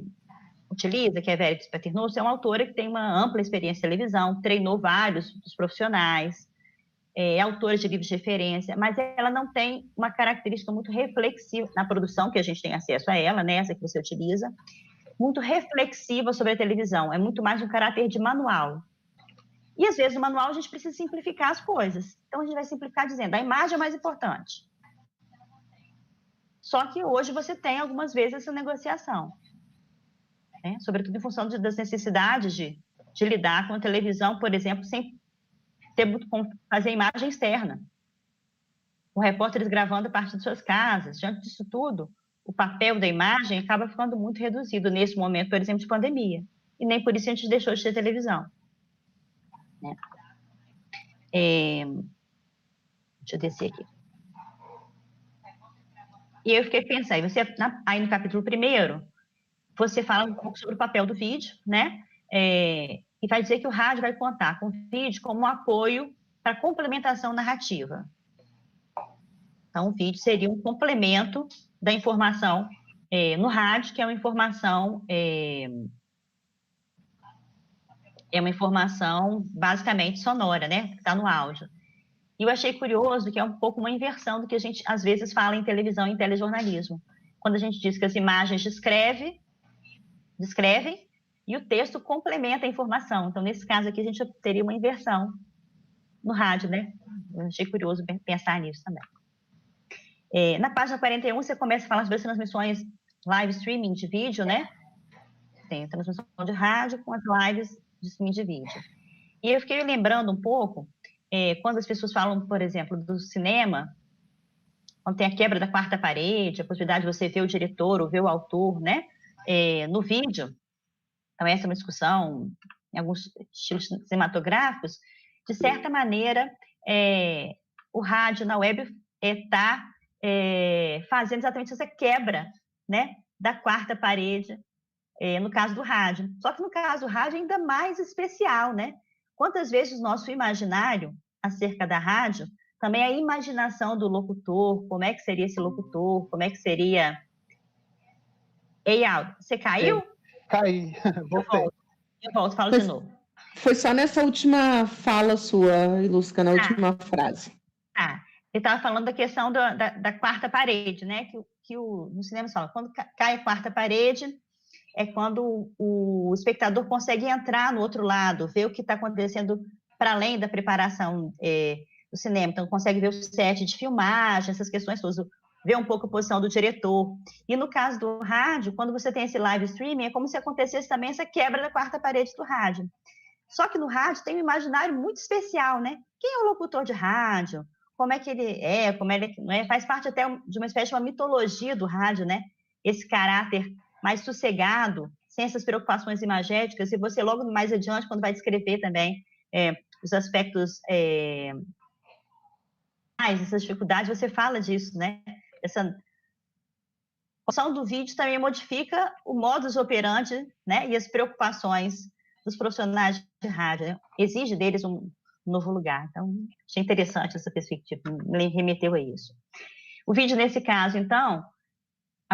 utiliza, que é a Vera Iris Paternoso, é uma autora que tem uma ampla experiência em televisão, treinou vários dos profissionais, é autora de livros de referência, mas ela não tem uma característica muito reflexiva na produção, que a gente tem acesso a ela, né, essa que você utiliza, muito reflexiva sobre a televisão, é muito mais um caráter de manual. E às vezes no manual a gente precisa simplificar as coisas, então a gente vai simplificar dizendo, a imagem é mais importante. Só que hoje você tem algumas vezes essa negociação, né? Sobretudo em função das necessidades de lidar com a televisão, por exemplo, sem ter como fazer imagem externa. Com repórteres gravando a partir de suas casas. Diante disso tudo, o papel da imagem acaba ficando muito reduzido nesse momento, por exemplo, de pandemia. E nem por isso a gente deixou de ter televisão, né? Deixa eu descer aqui. E eu fiquei pensando, aí no capítulo 1º, você fala um pouco sobre o papel do vídeo, né? E vai dizer que o rádio vai contar com o vídeo como um apoio para complementação narrativa. Então, o vídeo seria um complemento da informação no rádio, que é uma informação basicamente sonora, né? Que está no áudio. E eu achei curioso que é um pouco uma inversão do que a gente, às vezes, fala em televisão e em telejornalismo. Quando a gente diz que as imagens descrevem, e o texto complementa a informação. Então, nesse caso aqui, a gente teria uma inversão no rádio, né? Eu achei curioso pensar nisso também. Na página 41, você começa a falar sobre as transmissões live streaming de vídeo, né? Tem a transmissão de rádio com as lives de streaming de vídeo. E eu fiquei lembrando um pouco, quando as pessoas falam, por exemplo, do cinema, quando tem a quebra da quarta parede, a possibilidade de você ver o diretor ou ver o autor, né? No vídeo. Então, essa é uma discussão em alguns estilos cinematográficos. De certa maneira, o rádio na web está fazendo exatamente essa quebra, né, da quarta parede, no caso do rádio. Só que no caso do rádio é ainda mais especial, né? Quantas vezes o nosso imaginário acerca da rádio, também a imaginação do locutor, como é que seria esse locutor, como é que seria... Ei, Aldo, você caiu? Caí, voltei. Eu volto, falo de novo. Foi só nessa última fala sua, Ilusca, na última frase. Ele estava falando da questão da quarta parede, né? Que no cinema fala, quando cai a quarta parede, é quando o espectador consegue entrar no outro lado, ver o que está acontecendo para além da preparação do cinema. Então, consegue ver o set de filmagem, essas questões todas, ver um pouco a posição do diretor. E no caso do rádio, quando você tem esse live streaming, é como se acontecesse também essa quebra da quarta parede do rádio. Só que no rádio tem um imaginário muito especial, né? Quem é o locutor de rádio? Como é que ele é? Como ele faz parte até de uma espécie de uma mitologia do rádio, né? Esse caráter mais sossegado, sem essas preocupações imagéticas, e você logo mais adiante, quando vai descrever também os aspectos essas dificuldades, você fala disso, né? Essa função do vídeo também modifica o modus operandi, né? E as preocupações dos profissionais de rádio, né? Exige deles um novo lugar. Então, achei interessante essa perspectiva, me remeteu a isso. O vídeo, nesse caso, então...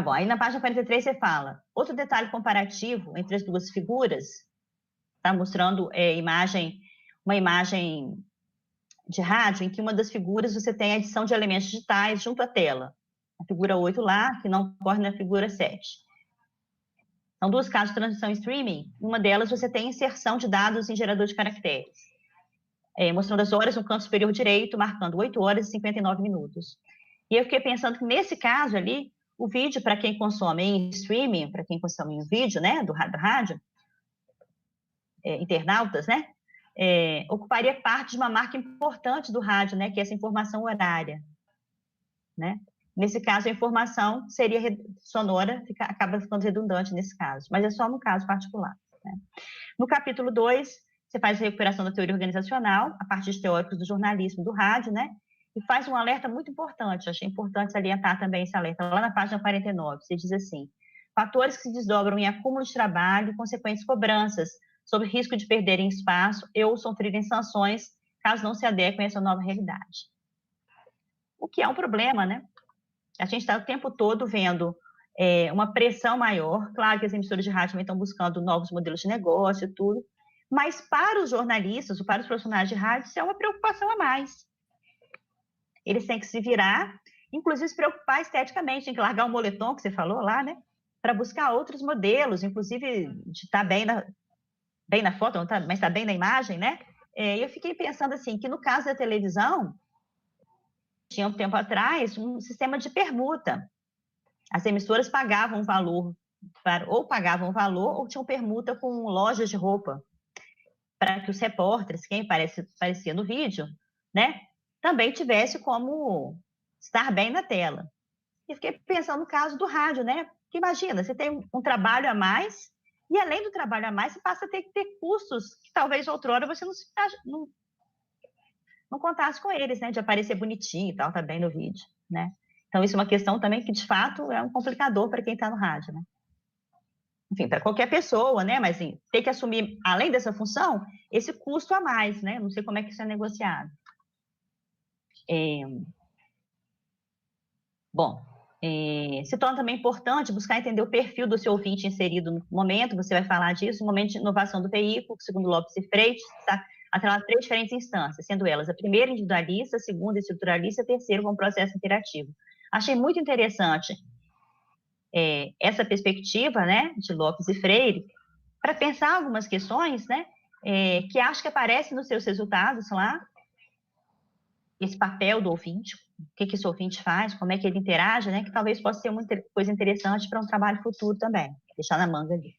bom, aí na página 43 você fala, outro detalhe comparativo entre as duas figuras, está mostrando uma imagem de rádio, em que uma das figuras você tem a adição de elementos digitais junto à tela. A figura 8 lá, que não ocorre na figura 7. São duas casos de transmissão em streaming. Uma delas você tem inserção de dados em gerador de caracteres, mostrando as horas no canto superior direito, marcando 8 horas e 59 minutos. E eu fiquei pensando que nesse caso ali, o vídeo, para quem consome em streaming, para quem consome em vídeo, né, do rádio, internautas, né, ocuparia parte de uma marca importante do rádio, né, que é essa informação horária, né? Nesse caso, a informação seria sonora, acaba ficando redundante nesse caso, mas é só no caso particular, né? No capítulo 2, você faz a recuperação da teoria organizacional, a partir de teóricos do jornalismo do rádio, né? E faz um alerta muito importante, achei importante salientar também esse alerta, lá na página 49, você diz assim, fatores que se desdobram em acúmulo de trabalho e consequentes cobranças, sob risco de perderem espaço ou sofrerem sanções, caso não se adequem a essa nova realidade. O que é um problema, né? A gente está o tempo todo vendo uma pressão maior, claro que as emissoras de rádio também estão buscando novos modelos de negócio e tudo, mas para os jornalistas, ou para os profissionais de rádio, isso é uma preocupação a mais. Eles têm que se virar, inclusive se preocupar esteticamente, tem que largar o moletom que você falou lá, né? Para buscar outros modelos, inclusive de estar bem na foto, não tá, mas está bem na imagem, né? E eu fiquei pensando assim, que no caso da televisão, tinha um tempo atrás um sistema de permuta. As emissoras pagavam um valor, ou tinham permuta com lojas de roupa, para que os repórteres, quem aparecia no vídeo, né, também tivesse como estar bem na tela. E fiquei pensando no caso do rádio, né? Porque imagina, você tem um trabalho a mais, e além do trabalho a mais, você passa a ter que ter custos que talvez outrora você não contasse com eles, né? De aparecer bonitinho e tal, tá bem no vídeo, né? Então, isso é uma questão também que, de fato, é um complicador para quem está no rádio, né? Enfim, para qualquer pessoa, né? Mas, assim, ter que assumir, além dessa função, esse custo a mais, né? Não sei como é que isso é negociado. Se torna também importante buscar entender o perfil do seu ouvinte inserido no momento, você vai falar disso, no momento de inovação do veículo, segundo Lopes e Freitas, está atrelado a 3 diferentes instâncias, sendo elas a primeira individualista, a segunda estruturalista, a terceira com processo interativo. Achei muito interessante essa perspectiva, né, de Lopes e Freire, para pensar algumas questões, né, que acho que aparecem nos seus resultados lá, esse papel do ouvinte, o que esse ouvinte faz, como é que ele interage, né? Que talvez possa ser uma coisa interessante para um trabalho futuro também, deixar na manga ali.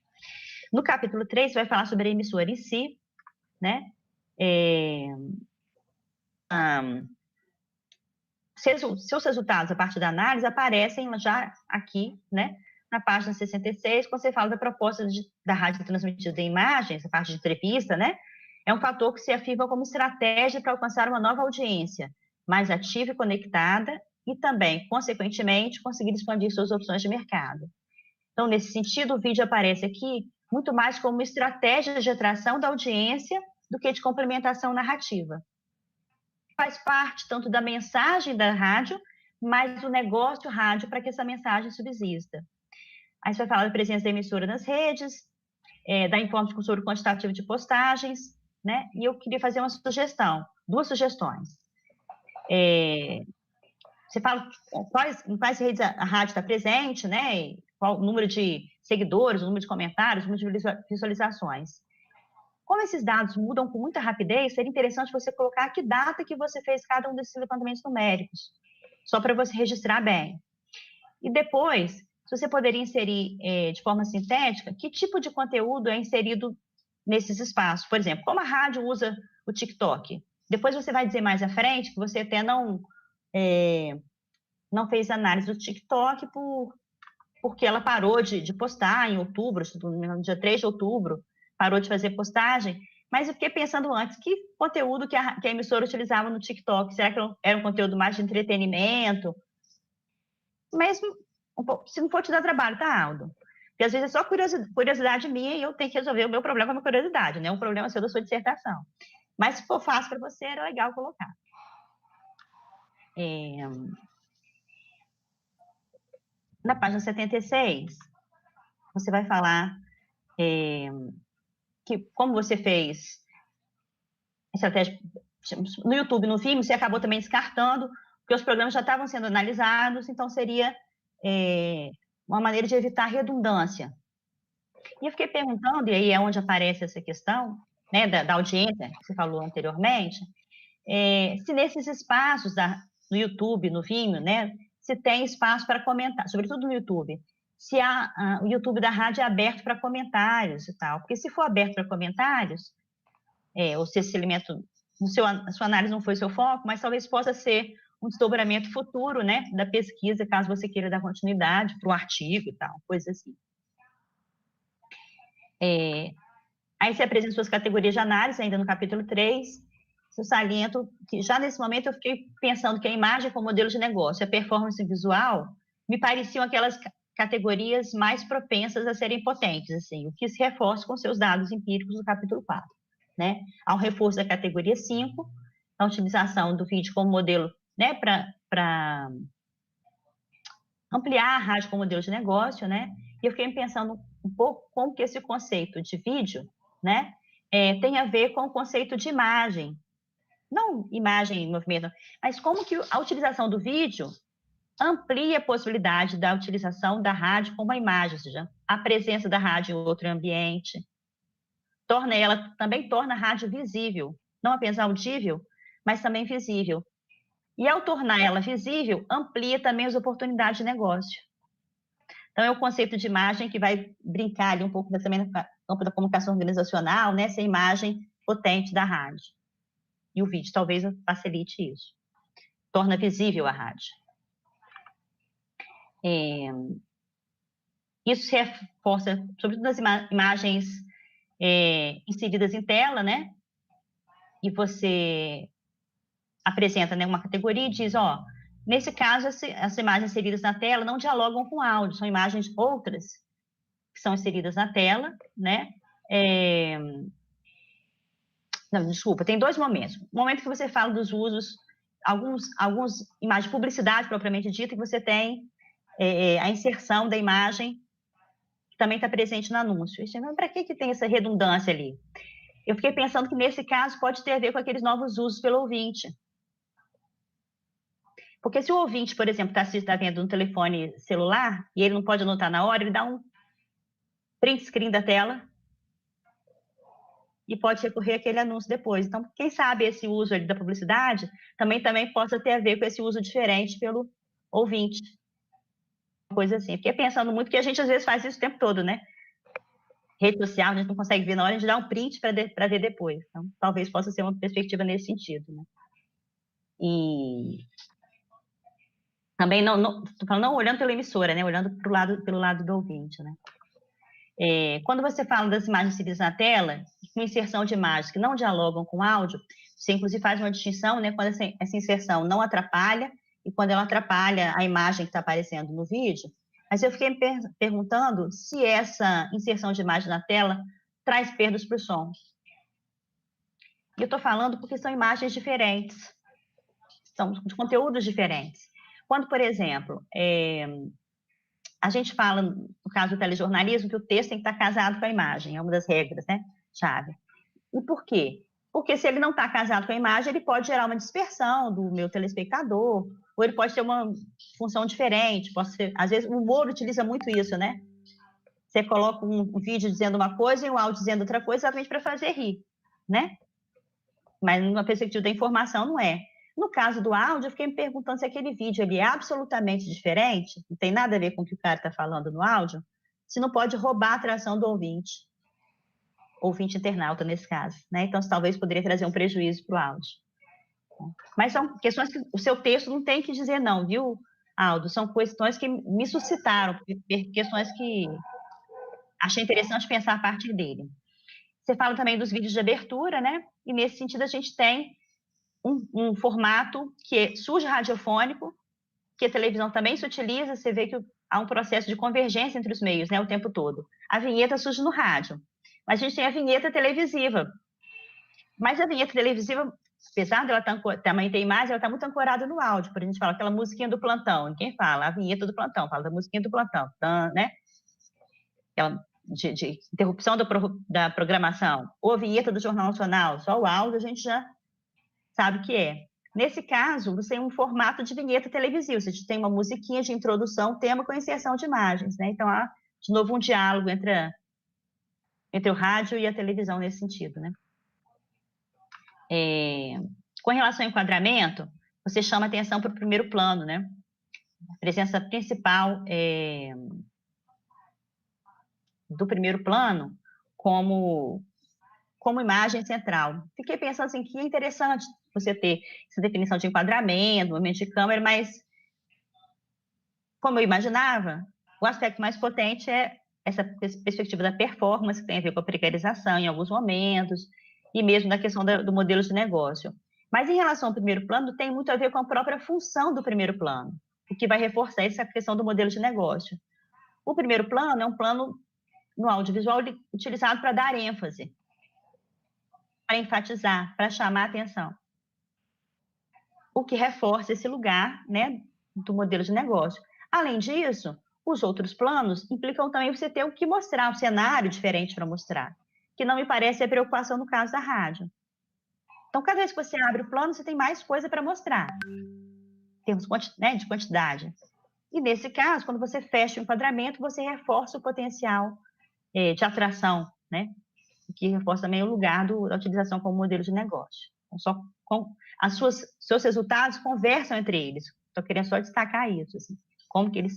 No capítulo 3, vai falar sobre a emissora em si, né? Seus resultados a partir da análise aparecem já aqui, né? Na página 66, quando você fala da proposta da rádio transmitida em imagens, a parte de entrevista, né? É um fator que se afirma como estratégia para alcançar uma nova audiência, mais ativa e conectada, e também, consequentemente, conseguir expandir suas opções de mercado. Então, nesse sentido, o vídeo aparece aqui muito mais como estratégia de atração da audiência do que de complementação narrativa. Faz parte tanto da mensagem da rádio, mas do negócio rádio para que essa mensagem subsista. Aí você vai falar da presença da emissora nas redes, da informação sobre o quantitativo de postagens, né? E eu queria fazer uma sugestão, 2 sugestões. Você fala em quais redes a rádio está presente, né? Qual o número de seguidores, o número de comentários, o número de visualizações. Como esses dados mudam com muita rapidez, seria interessante você colocar que data que você fez cada um desses levantamentos numéricos, só para você registrar bem. E depois, se você poderia inserir de forma sintética, que tipo de conteúdo é inserido nesses espaços. Por exemplo, como a rádio usa o TikTok. Depois você vai dizer mais à frente que você até não fez análise do TikTok porque ela parou de postar em outubro, no dia 3 de outubro, parou de fazer postagem, mas eu fiquei pensando antes, que conteúdo que a emissora utilizava no TikTok? Será que era um conteúdo mais de entretenimento? Mas, se não for te dar trabalho, tá, Aldo? Porque às vezes é só curiosidade minha e eu tenho que resolver o meu problema com a curiosidade, né? Um problema seu da sua dissertação. Mas se for fácil para você, era legal colocar. Na página 76, você vai falar que como você fez estratégia no YouTube, no Vimeo, você acabou também descartando, porque os programas já estavam sendo analisados, então seria uma maneira de evitar redundância. E eu fiquei perguntando, e aí é onde aparece essa questão, né, da audiência, que você falou anteriormente, se nesses espaços no YouTube, no Vimeo, né, se tem espaço para comentar, sobretudo no YouTube, se o YouTube da rádio é aberto para comentários e tal, porque se for aberto para comentários, ou se esse elemento, a sua análise não foi seu foco, mas talvez possa ser um desdobramento futuro, né, da pesquisa, caso você queira dar continuidade para o artigo e tal, coisa assim. Aí você apresenta suas categorias de análise, ainda no capítulo 3, eu saliento que já nesse momento eu fiquei pensando que a imagem como modelo de negócio e a performance visual me pareciam aquelas categorias mais propensas a serem potentes, assim, o que se reforça com seus dados empíricos do capítulo 4. Né? Há um reforço da categoria 5, a utilização do vídeo como modelo, né, para ampliar a rádio como modelo de negócio, né? E eu fiquei pensando um pouco como que esse conceito de vídeo, né, tem a ver com o conceito de imagem. Não imagem em movimento, mas como que a utilização do vídeo amplia a possibilidade da utilização da rádio como uma imagem, ou seja, a presença da rádio em outro ambiente, também torna a rádio visível, não apenas audível, mas também visível. E ao tornar ela visível, amplia também as oportunidades de negócio. Então, é o conceito de imagem que vai brincar ali um pouco também no campo da comunicação organizacional, né? Essa imagem potente da rádio. E o vídeo talvez facilite isso. Torna visível a rádio. Isso se reforça, sobretudo nas imagens inseridas em tela, né? E você apresenta, né, uma categoria e diz, nesse caso, as imagens inseridas na tela não dialogam com áudio, são imagens outras que são inseridas na tela, né? Não, desculpa, tem 2 momentos. O momento que você fala dos usos, alguns imagens de publicidade propriamente dita, que você tem a inserção da imagem que também está presente no anúncio. Para que tem essa redundância ali? Eu fiquei pensando que, nesse caso, pode ter a ver com aqueles novos usos pelo ouvinte. Porque se o ouvinte, por exemplo, está vendo um telefone celular e ele não pode anotar na hora, ele dá um print screen da tela e pode recorrer àquele anúncio depois. Então, quem sabe esse uso ali da publicidade também possa ter a ver com esse uso diferente pelo ouvinte. Coisa assim. Fiquei pensando muito que a gente às vezes faz isso o tempo todo, né? Rede social, a gente não consegue ver na hora, a gente dá um print para ver depois. Então, talvez possa ser uma perspectiva nesse sentido, né? E também tô falando, não olhando pela emissora, né? Olhando pelo lado do ouvinte, né? Quando você fala das imagens exibidas na tela, com inserção de imagens que não dialogam com áudio, você inclusive faz uma distinção, né? Quando essa inserção não atrapalha e quando ela atrapalha a imagem que está aparecendo no vídeo. Mas eu fiquei me perguntando se essa inserção de imagem na tela traz perdas para o som. E eu estou falando porque são imagens diferentes, são de conteúdos diferentes. Quando, por exemplo, a gente fala, no caso do telejornalismo, que o texto tem que estar casado com a imagem, é uma das regras, né, chave. E por quê? Porque se ele não está casado com a imagem, ele pode gerar uma dispersão do meu telespectador, ou ele pode ter uma função diferente, às vezes o humor utiliza muito isso, né? Você coloca um vídeo dizendo uma coisa e um áudio dizendo outra coisa, exatamente para fazer rir, né? Mas numa perspectiva da informação não é. No caso do áudio, eu fiquei me perguntando se aquele vídeo ele é absolutamente diferente, não tem nada a ver com o que o cara está falando no áudio, se não pode roubar a atenção do ouvinte internauta nesse caso, né? Então, talvez poderia trazer um prejuízo para o áudio. Mas são questões que o seu texto não tem que dizer não, viu, Aldo? São questões que me suscitaram, questões que achei interessante pensar a partir dele. Você fala também dos vídeos de abertura, né? E nesse sentido a gente tem um formato que surge radiofônico, que a televisão também se utiliza, você vê que há um processo de convergência entre os meios, né, o tempo todo. A vinheta surge no rádio, mas a gente tem a vinheta televisiva. Mas a vinheta televisiva, apesar dela também ter imagem, ela está muito ancorada no áudio, por a gente fala aquela musiquinha do plantão, ninguém fala a vinheta do plantão, fala da musiquinha do plantão, né? Aquela de interrupção da programação, ou a vinheta do Jornal Nacional, só o áudio a gente já sabe o que é. Nesse caso, você tem um formato de vinheta televisiva, você tem uma musiquinha de introdução, tema com inserção de imagens, né? Então, há, de novo, um diálogo entre o rádio e a televisão nesse sentido, né? Com relação ao enquadramento, você chama atenção para o primeiro plano, né? A presença principal do primeiro plano como imagem central. Fiquei pensando assim, que é interessante você ter essa definição de enquadramento, movimento de câmera, mas, como eu imaginava, o aspecto mais potente é essa perspectiva da performance, que tem a ver com a precarização em alguns momentos, e mesmo da questão do modelo de negócio. Mas, em relação ao primeiro plano, tem muito a ver com a própria função do primeiro plano, o que vai reforçar essa questão do modelo de negócio. O primeiro plano é um plano no audiovisual utilizado para dar ênfase, para enfatizar, para chamar a atenção. O que reforça esse lugar, né, do modelo de negócio. Além disso, os outros planos implicam também você ter o que mostrar, um cenário diferente para mostrar, que não me parece a preocupação no caso da rádio. Então, cada vez que você abre o plano, você tem mais coisa para mostrar, em termos de quantidade. E nesse caso, quando você fecha o enquadramento, você reforça o potencial de atração, né? Que reforça também o lugar da utilização como modelo de negócio. Então, seus resultados conversam entre eles. Estou querendo só destacar isso, assim, como que eles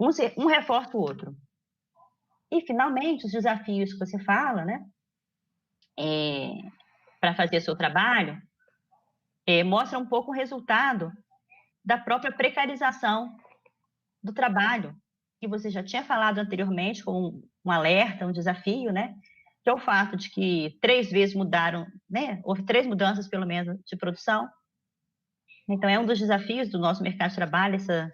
um reforça o outro. E, finalmente, os desafios que você fala, né, para fazer seu trabalho, mostra um pouco o resultado da própria precarização do trabalho, que você já tinha falado anteriormente, como um alerta, um desafio, né, que é o fato de que 3 vezes mudaram, né, houve 3 mudanças, pelo menos, de produção. Então, é um dos desafios do nosso mercado de trabalho, essa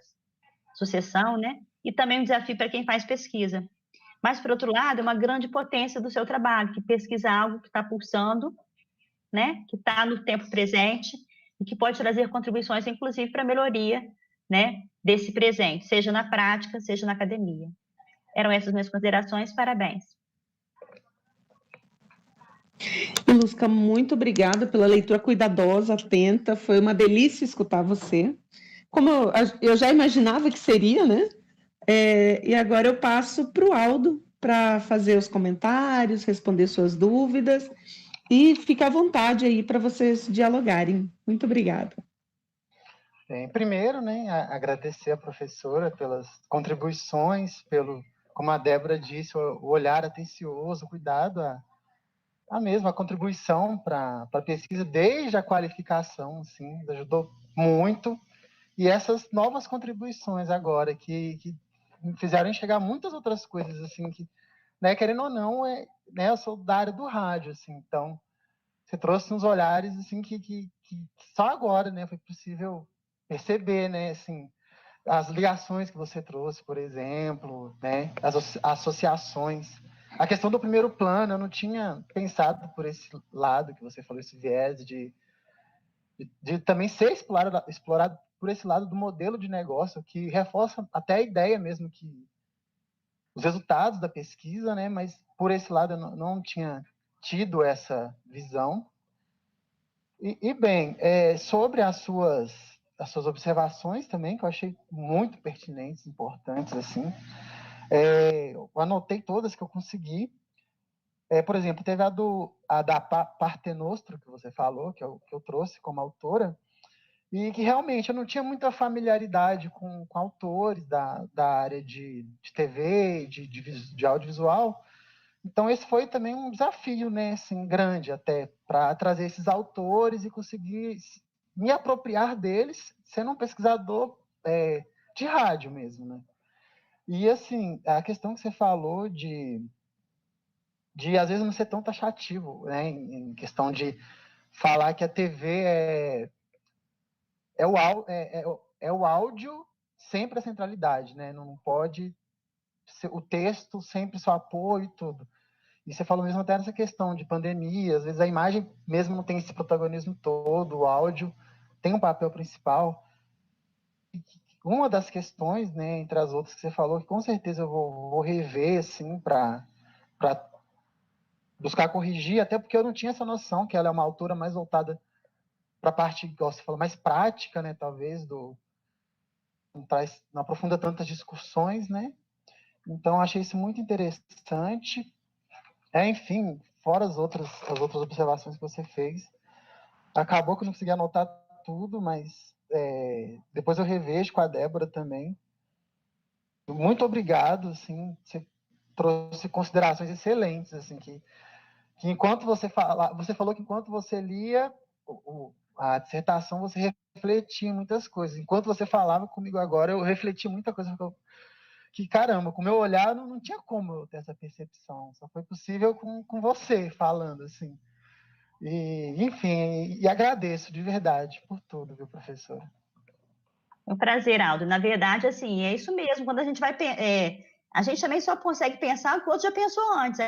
sucessão, né, e também um desafio para quem faz pesquisa. Mas, por outro lado, é uma grande potência do seu trabalho, que pesquisa algo que está pulsando, né, que está no tempo presente e que pode trazer contribuições, inclusive, para a melhoria, né, desse presente, seja na prática, seja na academia. Eram essas minhas considerações, parabéns. Ilusca, muito obrigada pela leitura cuidadosa, atenta, foi uma delícia escutar você. Como eu já imaginava que seria, né? E agora eu passo para o Aldo, para fazer os comentários, responder suas dúvidas, e fica à vontade aí para vocês dialogarem. Muito obrigada. Bem, primeiro, né, agradecer a professora pelas contribuições, como a Débora disse, o olhar atencioso, o cuidado, a mesma contribuição para a pesquisa, desde a qualificação, assim, ajudou muito. E essas novas contribuições agora, que me fizeram enxergar muitas outras coisas, assim, que, né, querendo ou não, né, eu sou da área do rádio, assim, então você trouxe uns olhares, assim, que só agora, né, foi possível perceber, né, assim, as ligações que você trouxe, por exemplo, né, as associações. A questão do primeiro plano, eu não tinha pensado por esse lado que você falou, esse viés de também ser explorado por esse lado do modelo de negócio, que reforça até a ideia mesmo que os resultados da pesquisa, né? Mas por esse lado eu não tinha tido essa visão. E bem, sobre as suas observações também, que eu achei muito pertinentes, importantes, assim, eu anotei todas que eu consegui. Por exemplo, teve a da Partenostro, que você falou, que eu trouxe como autora, e que realmente eu não tinha muita familiaridade com autores da área de TV, de audiovisual. Então, esse foi também um desafio, né, assim, grande até, para trazer esses autores e conseguir me apropriar deles, sendo um pesquisador de rádio mesmo, né? E, assim, a questão que você falou de às vezes, não ser tão taxativo, né, em questão de falar que a TV é o áudio sempre a centralidade, né? Não pode ser o texto sempre só apoio e tudo. E você falou mesmo até nessa questão de pandemia, às vezes a imagem mesmo não tem esse protagonismo todo, o áudio tem um papel principal. E uma das questões, né, entre as outras que você falou, que com certeza eu vou rever, assim, para buscar corrigir, até porque eu não tinha essa noção que ela é uma autora mais voltada para a parte, igual você falou, mais prática, né, talvez, não aprofunda tantas discussões, né? Então, achei isso muito interessante. Enfim, fora as outras observações que você fez, acabou que eu não consegui anotar tudo, mas depois eu revejo com a Débora também. Muito obrigado, assim, você trouxe considerações excelentes, assim, que enquanto você falou que enquanto você lia a dissertação, você refletia em muitas coisas. Enquanto você falava comigo agora, eu refleti muita coisa que caramba, com o meu olhar não tinha como eu ter essa percepção, só foi possível com você falando, assim. E, enfim, e agradeço de verdade por tudo, viu, professora? É um prazer, Aldo. Na verdade, assim, é isso mesmo. Quando a gente vai... a gente também só consegue pensar o que o outro já pensou antes.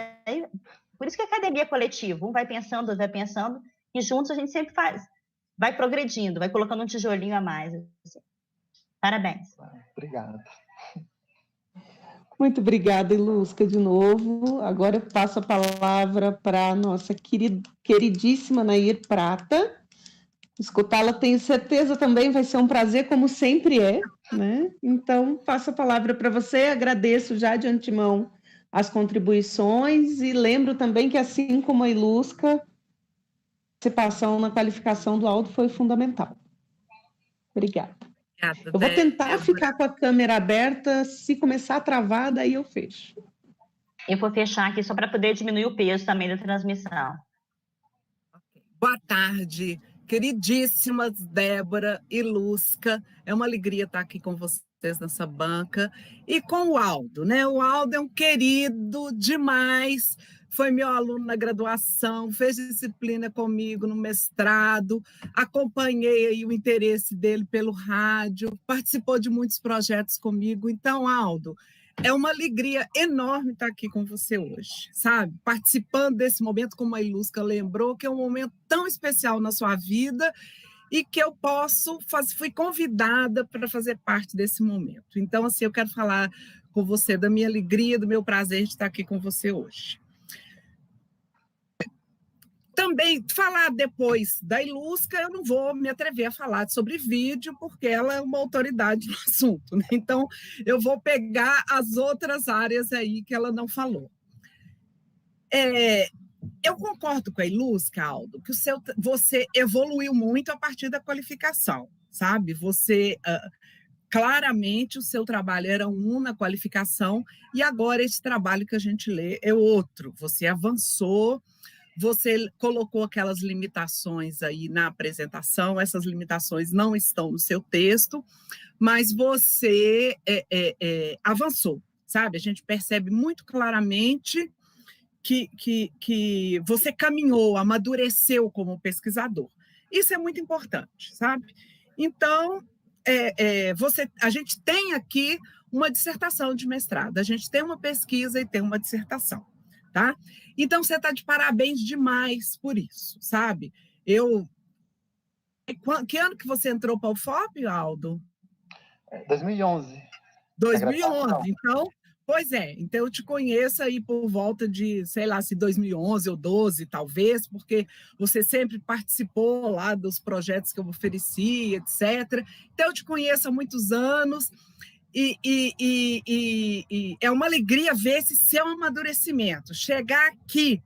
Por isso que a academia é coletiva. Um vai pensando, outro vai pensando, e juntos a gente sempre vai progredindo, vai colocando um tijolinho a mais. Assim. Parabéns. Obrigado. Muito obrigada, Ilusca, de novo. Agora eu passo a palavra para a nossa queridíssima Nair Prata. Escutá-la, tenho certeza, também vai ser um prazer, como sempre é, né? Então, passo a palavra para você, agradeço já de antemão as contribuições e lembro também que, assim como a Ilusca, a participação na qualificação do Aldo foi fundamental. Obrigada. Eu vou tentar ficar com a câmera aberta, se começar a travar, daí eu fecho. Eu vou fechar aqui só para poder diminuir o peso também da transmissão. Boa tarde, queridíssimas Débora e Lusca. É uma alegria estar aqui com vocês nessa banca. E com o Aldo, né? O Aldo é um querido demais. Foi meu aluno na graduação, fez disciplina comigo no mestrado, acompanhei aí o interesse dele pelo rádio, participou de muitos projetos comigo. Então, Aldo, é uma alegria enorme estar aqui com você hoje, sabe? Participando desse momento, como a Ilusca lembrou, que é um momento tão especial na sua vida e que eu fui convidada para fazer parte desse momento. Então, assim, eu quero falar com você da minha alegria, do meu prazer de estar aqui com você hoje. Também falar depois da Ilusca, eu não vou me atrever a falar sobre vídeo, porque ela é uma autoridade no assunto, né? Então, eu vou pegar as outras áreas aí que ela não falou. Eu concordo com a Ilusca, Aldo, que você evoluiu muito a partir da qualificação, sabe? Você, claramente, o seu trabalho era um na qualificação, e agora esse trabalho que a gente lê é outro. Você avançou, você colocou aquelas limitações aí na apresentação, essas limitações não estão no seu texto, mas você avançou, sabe? A gente percebe muito claramente que você caminhou, amadureceu como pesquisador. Isso é muito importante, sabe? Então, a gente tem aqui uma dissertação de mestrado, a gente tem uma pesquisa e tem uma dissertação, tá? Então, você está de parabéns demais por isso, sabe? Que ano que você entrou para o UFOP, Aldo? 2011. 2011, então... Pois é, então eu te conheço aí por volta de, sei lá, se 2011 ou 12, talvez, porque você sempre participou lá dos projetos que eu oferecia, etc. Então eu te conheço há muitos anos e é uma alegria ver esse seu amadurecimento. Chegar aqui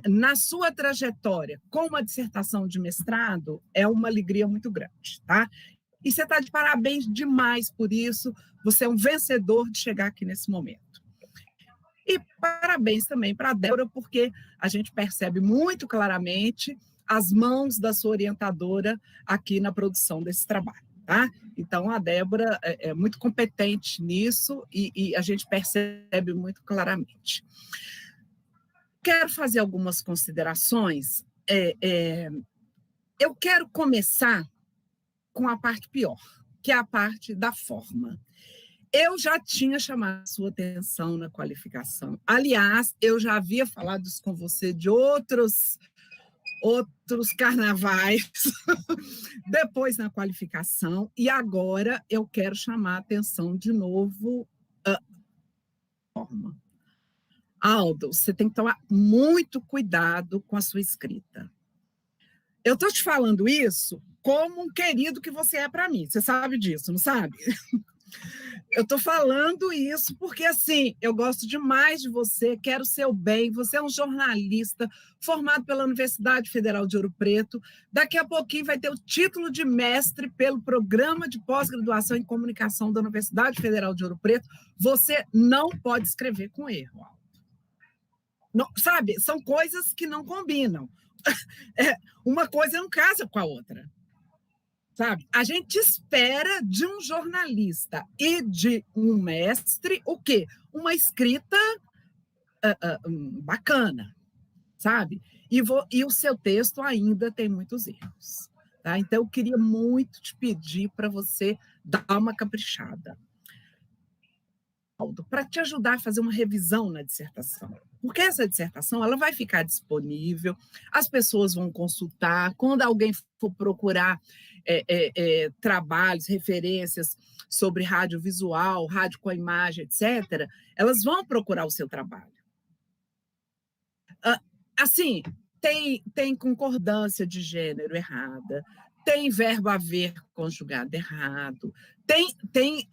na sua trajetória com uma dissertação de mestrado é uma alegria muito grande, tá? E você está de parabéns demais por isso. Você é um vencedor de chegar aqui nesse momento. E parabéns também para a Débora, porque a gente percebe muito claramente as mãos da sua orientadora aqui na produção desse trabalho, tá? Então, a Débora é muito competente nisso e a gente percebe muito claramente. Quero fazer algumas considerações. Eu quero começar com a parte pior, que é a parte da forma. Eu já tinha chamado a sua atenção na qualificação. Aliás, eu já havia falado isso com você de outros carnavais, depois na qualificação, e agora eu quero chamar a atenção de novo a forma. Aldo, você tem que tomar muito cuidado com a sua escrita. Eu estou te falando isso como um querido que você é para mim. Você sabe disso, não sabe? Eu estou falando isso porque, assim, eu gosto demais de você, quero seu bem. Você é um jornalista formado pela Universidade Federal de Ouro Preto. Daqui a pouquinho vai ter o título de mestre pelo Programa de Pós-Graduação em Comunicação da Universidade Federal de Ouro Preto. Você não pode escrever com erro, Aldo. Não, sabe? São coisas que não combinam. Uma coisa não casa com a outra. Sabe? A gente espera de um jornalista e de um mestre o quê? Uma escrita bacana, sabe? E o seu texto ainda tem muitos erros. Tá? Então, eu queria muito te pedir para você dar uma caprichada, Aldo, para te ajudar a fazer uma revisão na dissertação. Porque essa dissertação ela vai ficar disponível, as pessoas vão consultar, quando alguém for procurar trabalhos, referências sobre rádio-visual, rádio com a imagem, etc., elas vão procurar o seu trabalho. Assim, tem concordância de gênero errada, tem verbo haver conjugado errado, tem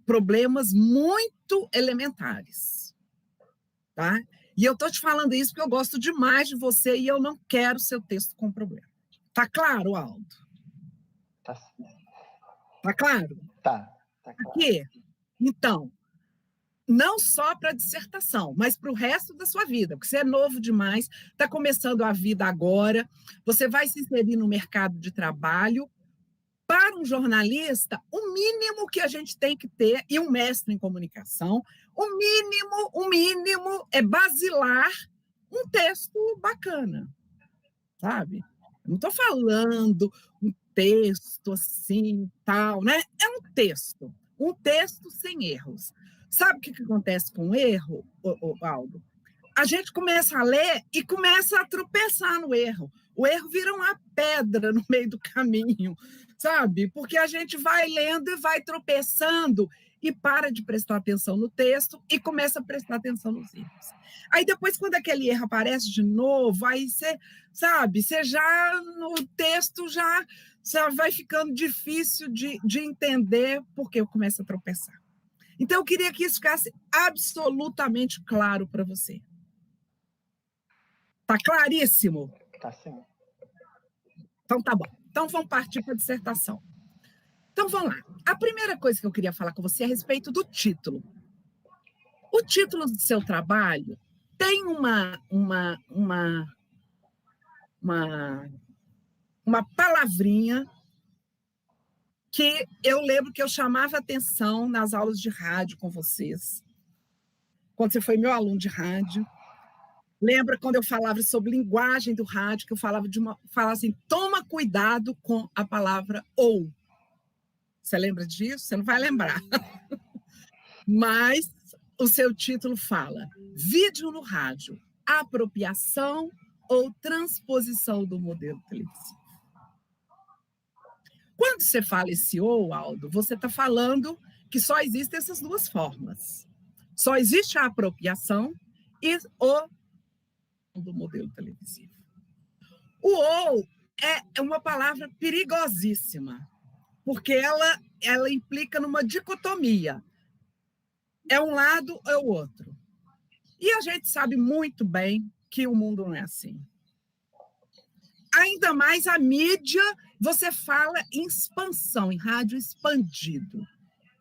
problemas muito elementares, tá? E eu estou te falando isso porque eu gosto demais de você e eu não quero seu texto com problema. Tá claro, Aldo? Tá claro? Tá claro. Aqui, então, não só para a dissertação, mas para o resto da sua vida, porque você é novo demais, está começando a vida agora, você vai se inserir no mercado de trabalho. Para um jornalista, o mínimo que a gente tem que ter, e um mestre em comunicação, o mínimo é basilar um texto bacana, sabe? Eu não estou falando um texto assim, tal, né? É um texto sem erros. Sabe o que acontece com o erro, Aldo? A gente começa a ler e começa a tropeçar no erro. O erro vira uma pedra no meio do caminho, sabe? Porque a gente vai lendo e vai tropeçando e para de prestar atenção no texto e começa a prestar atenção nos erros. Aí depois, quando aquele erro aparece de novo, aí você, sabe, você já, no texto já vai ficando difícil de entender porque eu começo a tropeçar. Então, eu queria que isso ficasse absolutamente claro para você. Está claríssimo? Tá sim. Então, tá bom. Então, vamos partir para a dissertação. Então, vamos lá. A primeira coisa que eu queria falar com você é a respeito do título. O título do seu trabalho tem uma palavrinha que eu lembro que eu chamava atenção nas aulas de rádio com vocês, quando você foi meu aluno de rádio. Lembra quando eu falava sobre linguagem do rádio, que eu falava assim, toma cuidado com a palavra ou. Você lembra disso? Você não vai lembrar. Mas o seu título fala: vídeo no rádio, apropriação ou transposição do modelo televisivo. Quando você fala esse ou, Aldo, você está falando que só existem essas duas formas. Só existe a apropriação e o do modelo televisivo. O ou é uma palavra perigosíssima, porque ela implica numa dicotomia. É um lado ou é o outro. E a gente sabe muito bem que o mundo não é assim. Ainda mais a mídia, você fala em expansão, em rádio expandido.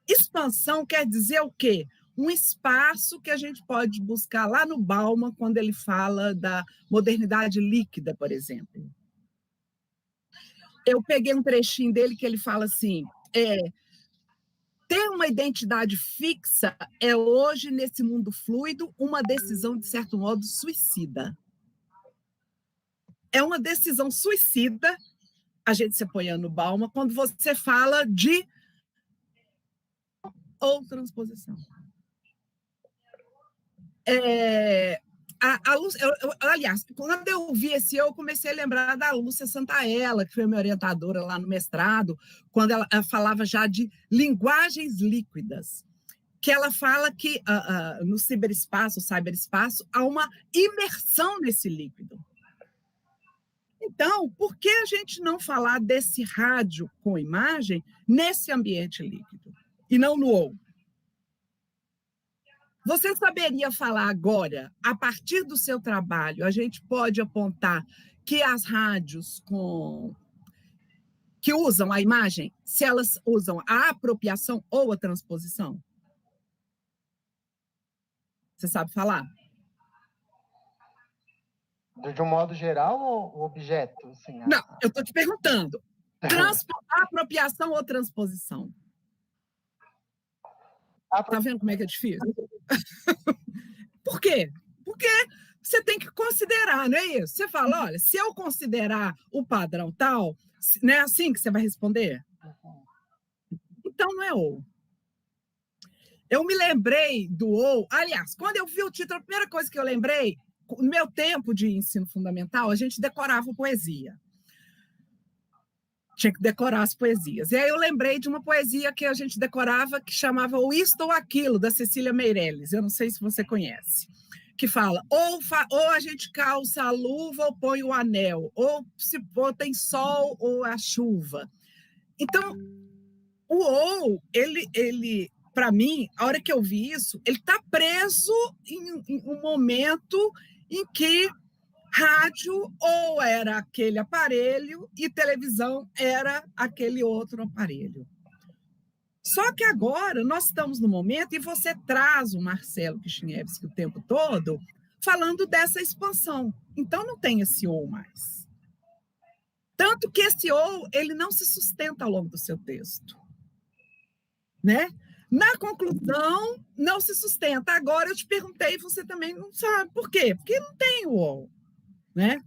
Expansão quer dizer o quê? Um espaço que a gente pode buscar lá no Bauman, quando ele fala da modernidade líquida, por exemplo. Eu peguei um trechinho dele que ele fala assim, ter uma identidade fixa é hoje, nesse mundo fluido, uma decisão, de certo modo, suicida. É uma decisão suicida, a gente se apoiando no Bauman, quando você fala de ou transposição. Aliás, quando eu vi esse eu comecei a lembrar da Lúcia Santaella, que foi minha orientadora lá no mestrado, quando ela falava já de linguagens líquidas, que ela fala que no ciberespaço, há uma imersão nesse líquido. Então, por que a gente não falar desse rádio com imagem nesse ambiente líquido e não no ou? Você saberia falar agora, a partir do seu trabalho, a gente pode apontar que as rádios que usam a imagem, se elas usam a apropriação ou a transposição? Você sabe falar? De um modo geral ou objeto? Assim, Não, eu estou te perguntando. Apropriação ou transposição? Está vendo como é que é difícil? Por quê? Porque você tem que considerar, não é isso? Você fala, olha, se eu considerar o padrão tal, não é assim que você vai responder? Então, não é ou. Eu me lembrei do ou, aliás, quando eu vi o título, a primeira coisa que eu lembrei, no meu tempo de ensino fundamental, a gente decorava poesia. Tinha que decorar as poesias. E aí eu lembrei de uma poesia que a gente decorava que chamava O Isto ou Aquilo, da Cecília Meirelles. Eu não sei se você conhece. Que fala, ou a gente calça a luva ou põe o anel, ou se tem sol ou a chuva. Então, o ou, ele para mim, a hora que eu vi isso, ele está preso em um momento em que rádio ou era aquele aparelho e televisão era aquele outro aparelho. Só que agora nós estamos no momento, e você traz o Marcelo Kishinevski o tempo todo, falando dessa expansão. Então não tem esse ou mais. Tanto que esse ou, ele não se sustenta ao longo do seu texto. Né? Na conclusão, não se sustenta. Agora eu te perguntei, você também não sabe. Por quê? Porque não tem o ou. Né?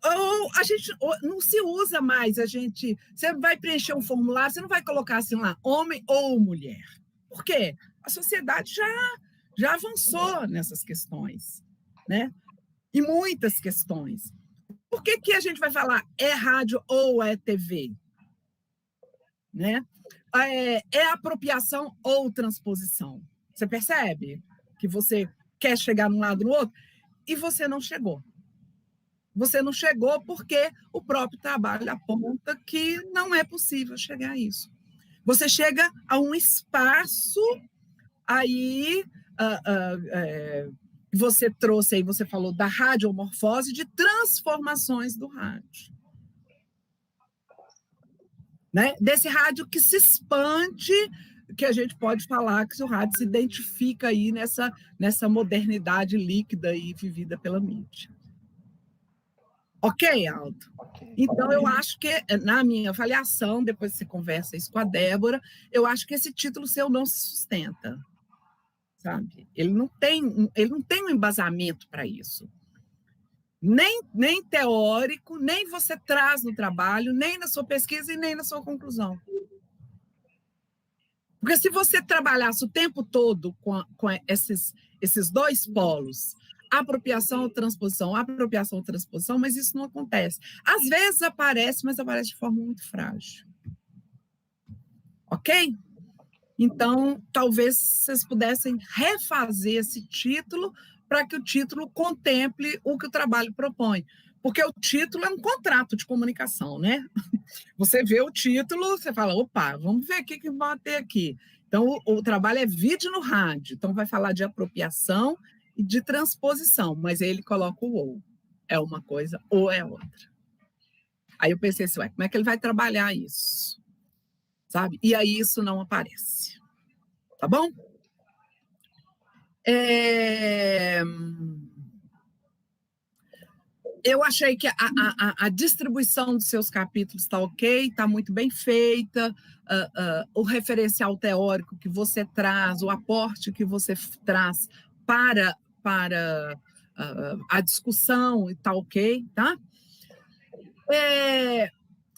Ou a gente não se usa mais, você vai preencher um formulário, você não vai colocar assim lá, homem ou mulher. Por quê? A sociedade já avançou nessas questões, né? E muitas questões. Por que a gente vai falar é rádio ou é TV? Né? é apropriação ou transposição. Você percebe que você quer chegar num lado ou no outro e você não chegou. Você não chegou porque o próprio trabalho aponta que não é possível chegar a isso. Você chega a um espaço aí, você trouxe aí, você falou da radiomorfose, de transformações do rádio. Né? Desse rádio que se expande, que a gente pode falar que o rádio se identifica aí nessa modernidade líquida aí vivida pela mídia. Ok, Aldo? Então, eu acho que, na minha avaliação, depois você conversa isso com a Débora, eu acho que esse título seu não se sustenta, sabe? Ele não tem um embasamento para isso. Nem teórico, nem você traz no trabalho, nem na sua pesquisa e nem na sua conclusão. Porque se você trabalhasse o tempo todo com esses dois polos, apropriação ou transposição, mas isso não acontece. Às vezes aparece, mas aparece de forma muito frágil. Ok? Então, talvez vocês pudessem refazer esse título para que o título contemple o que o trabalho propõe. Porque o título é um contrato de comunicação, né? Você vê o título, você fala, opa, vamos ver o que vai ter aqui. Então, o trabalho é vídeo no rádio, então vai falar de apropriação e de transposição, mas ele coloca o ou. É uma coisa ou é outra. Aí eu pensei assim, como é que ele vai trabalhar isso? Sabe? E aí isso não aparece. Tá bom? Eu achei que a distribuição dos seus capítulos está ok, está muito bem feita, o referencial teórico que você traz, o aporte que você traz para a discussão está ok, tá?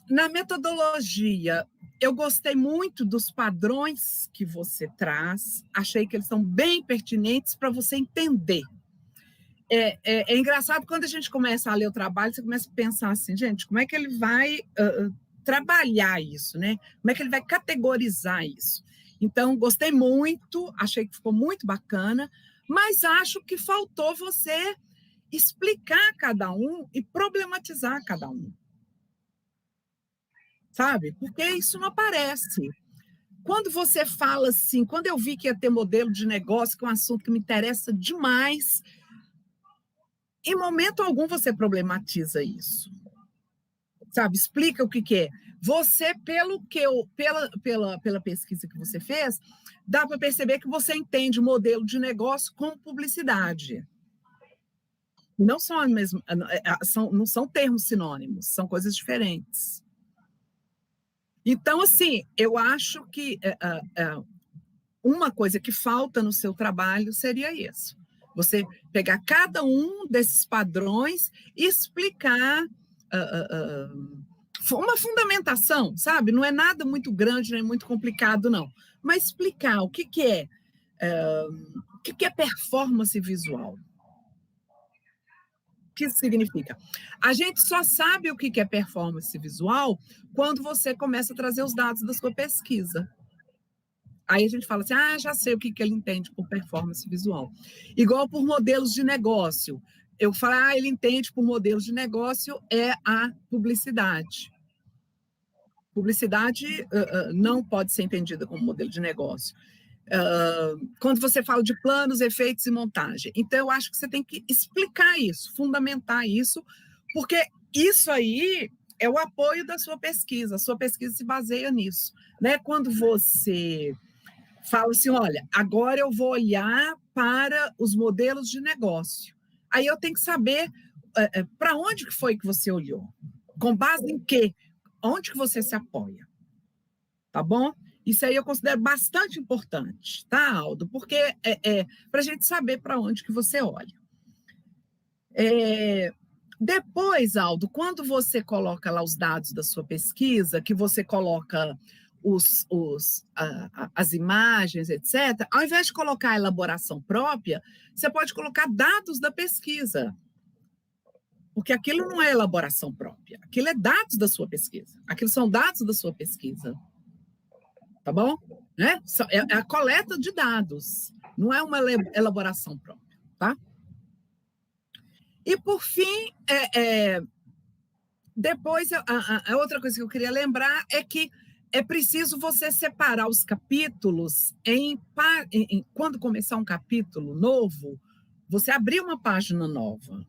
Na metodologia, eu gostei muito dos padrões que você traz, achei que eles são bem pertinentes para você entender. É engraçado quando a gente começa a ler o trabalho, você começa a pensar assim, gente, como é que ele vai trabalhar isso, né? Como é que ele vai categorizar isso? Então, gostei muito, achei que ficou muito bacana, mas acho que faltou você explicar cada um e problematizar cada um. Sabe? Porque isso não aparece. Quando você fala assim, quando eu vi que ia ter modelo de negócio, que é um assunto que me interessa demais, em momento algum você problematiza isso. Sabe? Explica o que é. Você, pela pesquisa que você fez, dá para perceber que você entende modelo de negócio como publicidade. Não são a mesma, não são termos sinônimos, são coisas diferentes. Então, assim, eu acho que uma coisa que falta no seu trabalho seria isso. Você pegar cada um desses padrões e explicar uma fundamentação, sabe? Não é nada muito grande nem muito complicado, não. Mas explicar o que é performance visual. O que isso significa? A gente só sabe o que é performance visual quando você começa a trazer os dados da sua pesquisa. Aí a gente fala assim, já sei o que ele entende por performance visual. Igual por modelos de negócio. Eu falo, ele entende por modelos de negócio é a publicidade. Publicidade não pode ser entendida como modelo de negócio. Quando você fala de planos, efeitos e montagem. Então, eu acho que você tem que explicar isso, fundamentar isso, porque isso aí é o apoio da sua pesquisa. A sua pesquisa se baseia nisso. Né? Quando você fala assim, olha, agora eu vou olhar para os modelos de negócio. Aí eu tenho que saber para onde que foi que você olhou, com base em quê, onde que você se apoia, tá bom? Isso aí eu considero bastante importante, tá, Aldo? Porque para a gente saber para onde que você olha. Depois, Aldo, quando você coloca lá os dados da sua pesquisa, que você coloca as imagens, etc., ao invés de colocar a elaboração própria, você pode colocar dados da pesquisa. Porque aquilo não é elaboração própria, aquilo é dados da sua pesquisa. Aquilo são dados da sua pesquisa. tá bom? Né? É a coleta de dados, não é uma elaboração própria, tá? E, por fim, depois, a outra coisa que eu queria lembrar é que é preciso você separar os capítulos quando começar um capítulo novo, você abrir uma página nova,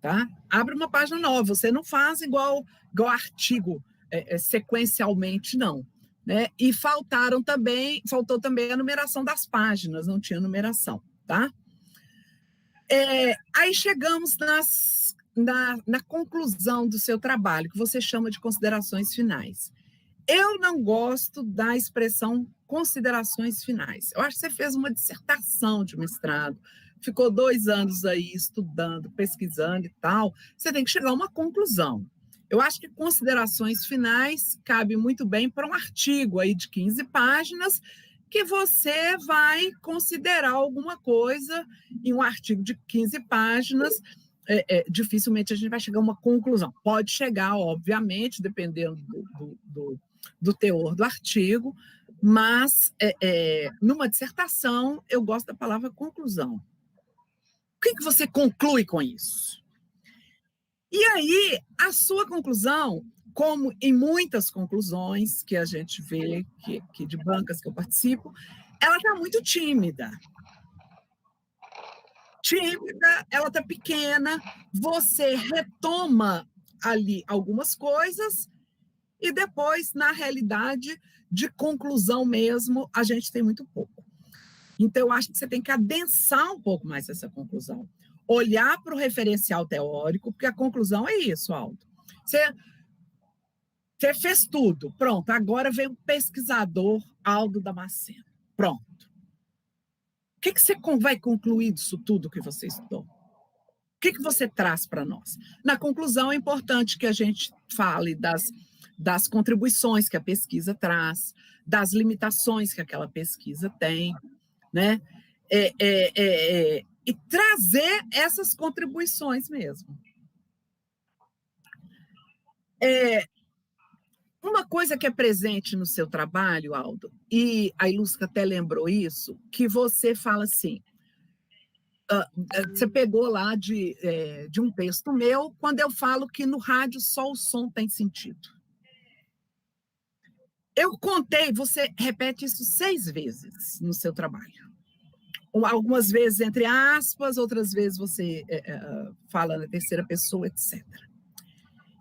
tá? Abre uma página nova, você não faz igual artigo, sequencialmente, não. Né? E faltou também a numeração das páginas, não tinha numeração, tá? Aí chegamos na conclusão do seu trabalho, que você chama de considerações finais. Eu não gosto da expressão considerações finais. Eu acho que você fez uma dissertação de mestrado, ficou 2 anos aí estudando, pesquisando e tal, você tem que chegar a uma conclusão. Eu acho que considerações finais cabe muito bem para um artigo aí de 15 páginas, que você vai considerar alguma coisa em um artigo de 15 páginas, dificilmente a gente vai chegar a uma conclusão. Pode chegar, obviamente, dependendo do teor do artigo, mas numa dissertação eu gosto da palavra conclusão. O que você conclui com isso? E aí, a sua conclusão, como em muitas conclusões que a gente vê, que de bancas que eu participo, ela está muito tímida. Ela está pequena, você retoma ali algumas coisas e depois, na realidade, de conclusão mesmo, a gente tem muito pouco. Então, eu acho que você tem que adensar um pouco mais essa conclusão. Olhar para o referencial teórico, porque a conclusão é isso, Aldo. Você fez tudo, pronto, agora vem o pesquisador Aldo Damasceno. Pronto. O que você vai concluir disso tudo que você estudou? O que você traz para nós? Na conclusão, é importante que a gente fale das contribuições que a pesquisa traz, das limitações que aquela pesquisa tem, né? E trazer essas contribuições mesmo. Uma coisa que é presente no seu trabalho, Aldo, e a Ilusca até lembrou isso, que você fala assim, você pegou lá de um texto meu, quando eu falo que no rádio só o som tem sentido. Eu contei, você repete isso 6 vezes no seu trabalho. Algumas vezes entre aspas, outras vezes você fala na terceira pessoa, etc.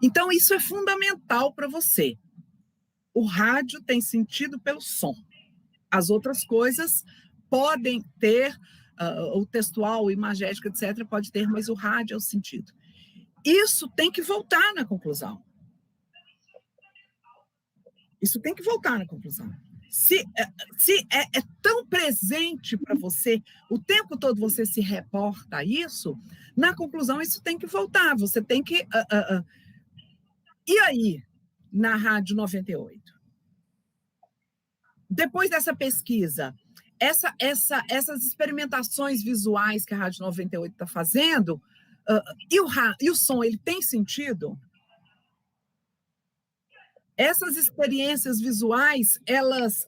Então, isso é fundamental para você. O rádio tem sentido pelo som. As outras coisas podem ter, o textual, o imagético, etc., pode ter, mas o rádio é o sentido. Isso tem que voltar na conclusão. Isso tem que voltar na conclusão. Se é tão presente para você, o tempo todo você se reporta a isso, na conclusão isso tem que voltar, você tem que... E aí, na Rádio 98? Depois dessa pesquisa, essas experimentações visuais que a Rádio 98 está fazendo, e o som, ele tem sentido? Essas experiências visuais, elas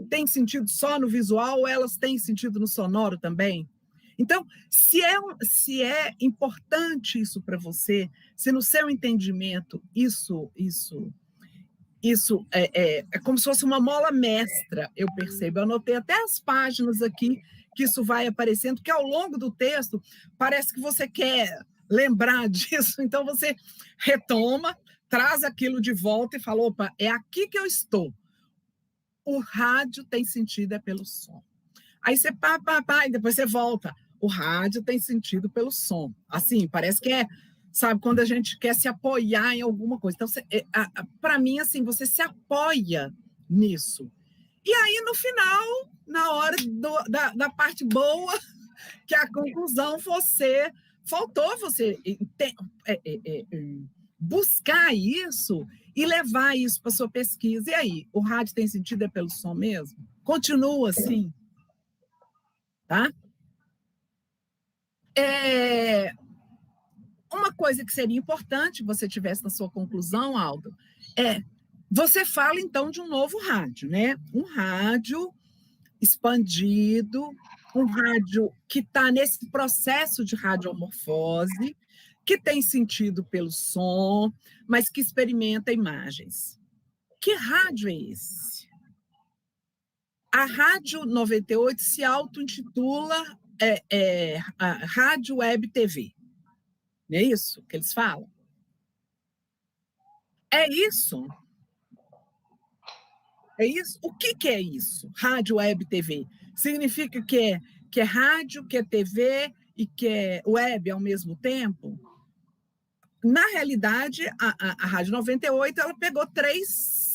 têm sentido só no visual ou elas têm sentido no sonoro também? Então, se é importante isso para você, se no seu entendimento isso é como se fosse uma mola mestra, eu percebo. Eu anotei até as páginas aqui que isso vai aparecendo, que ao longo do texto parece que você quer lembrar disso, então você retoma, traz aquilo de volta e fala, opa, é aqui que eu estou. O rádio tem sentido é pelo som. Aí você e depois você volta. O rádio tem sentido pelo som. Assim, parece que sabe, quando a gente quer se apoiar em alguma coisa. Então, para mim, assim, você se apoia nisso. E aí, no final, na hora da parte boa, que é a conclusão, faltou você buscar isso e levar isso para a sua pesquisa. E aí, o rádio tem sentido é pelo som mesmo? Continua assim, tá? Uma coisa que seria importante que você tivesse na sua conclusão, Aldo, Você fala, então, de um novo rádio, né? Um rádio expandido, um rádio que está nesse processo de radiomorfose, que tem sentido pelo som, mas que experimenta imagens. Que rádio é esse? A Rádio 98 se auto-intitula a Rádio Web TV. Não é isso que eles falam? É isso? É isso? O que é isso? Rádio Web TV. Significa que é rádio, que é TV e que é web ao mesmo tempo? Na realidade, a Rádio 98 ela pegou três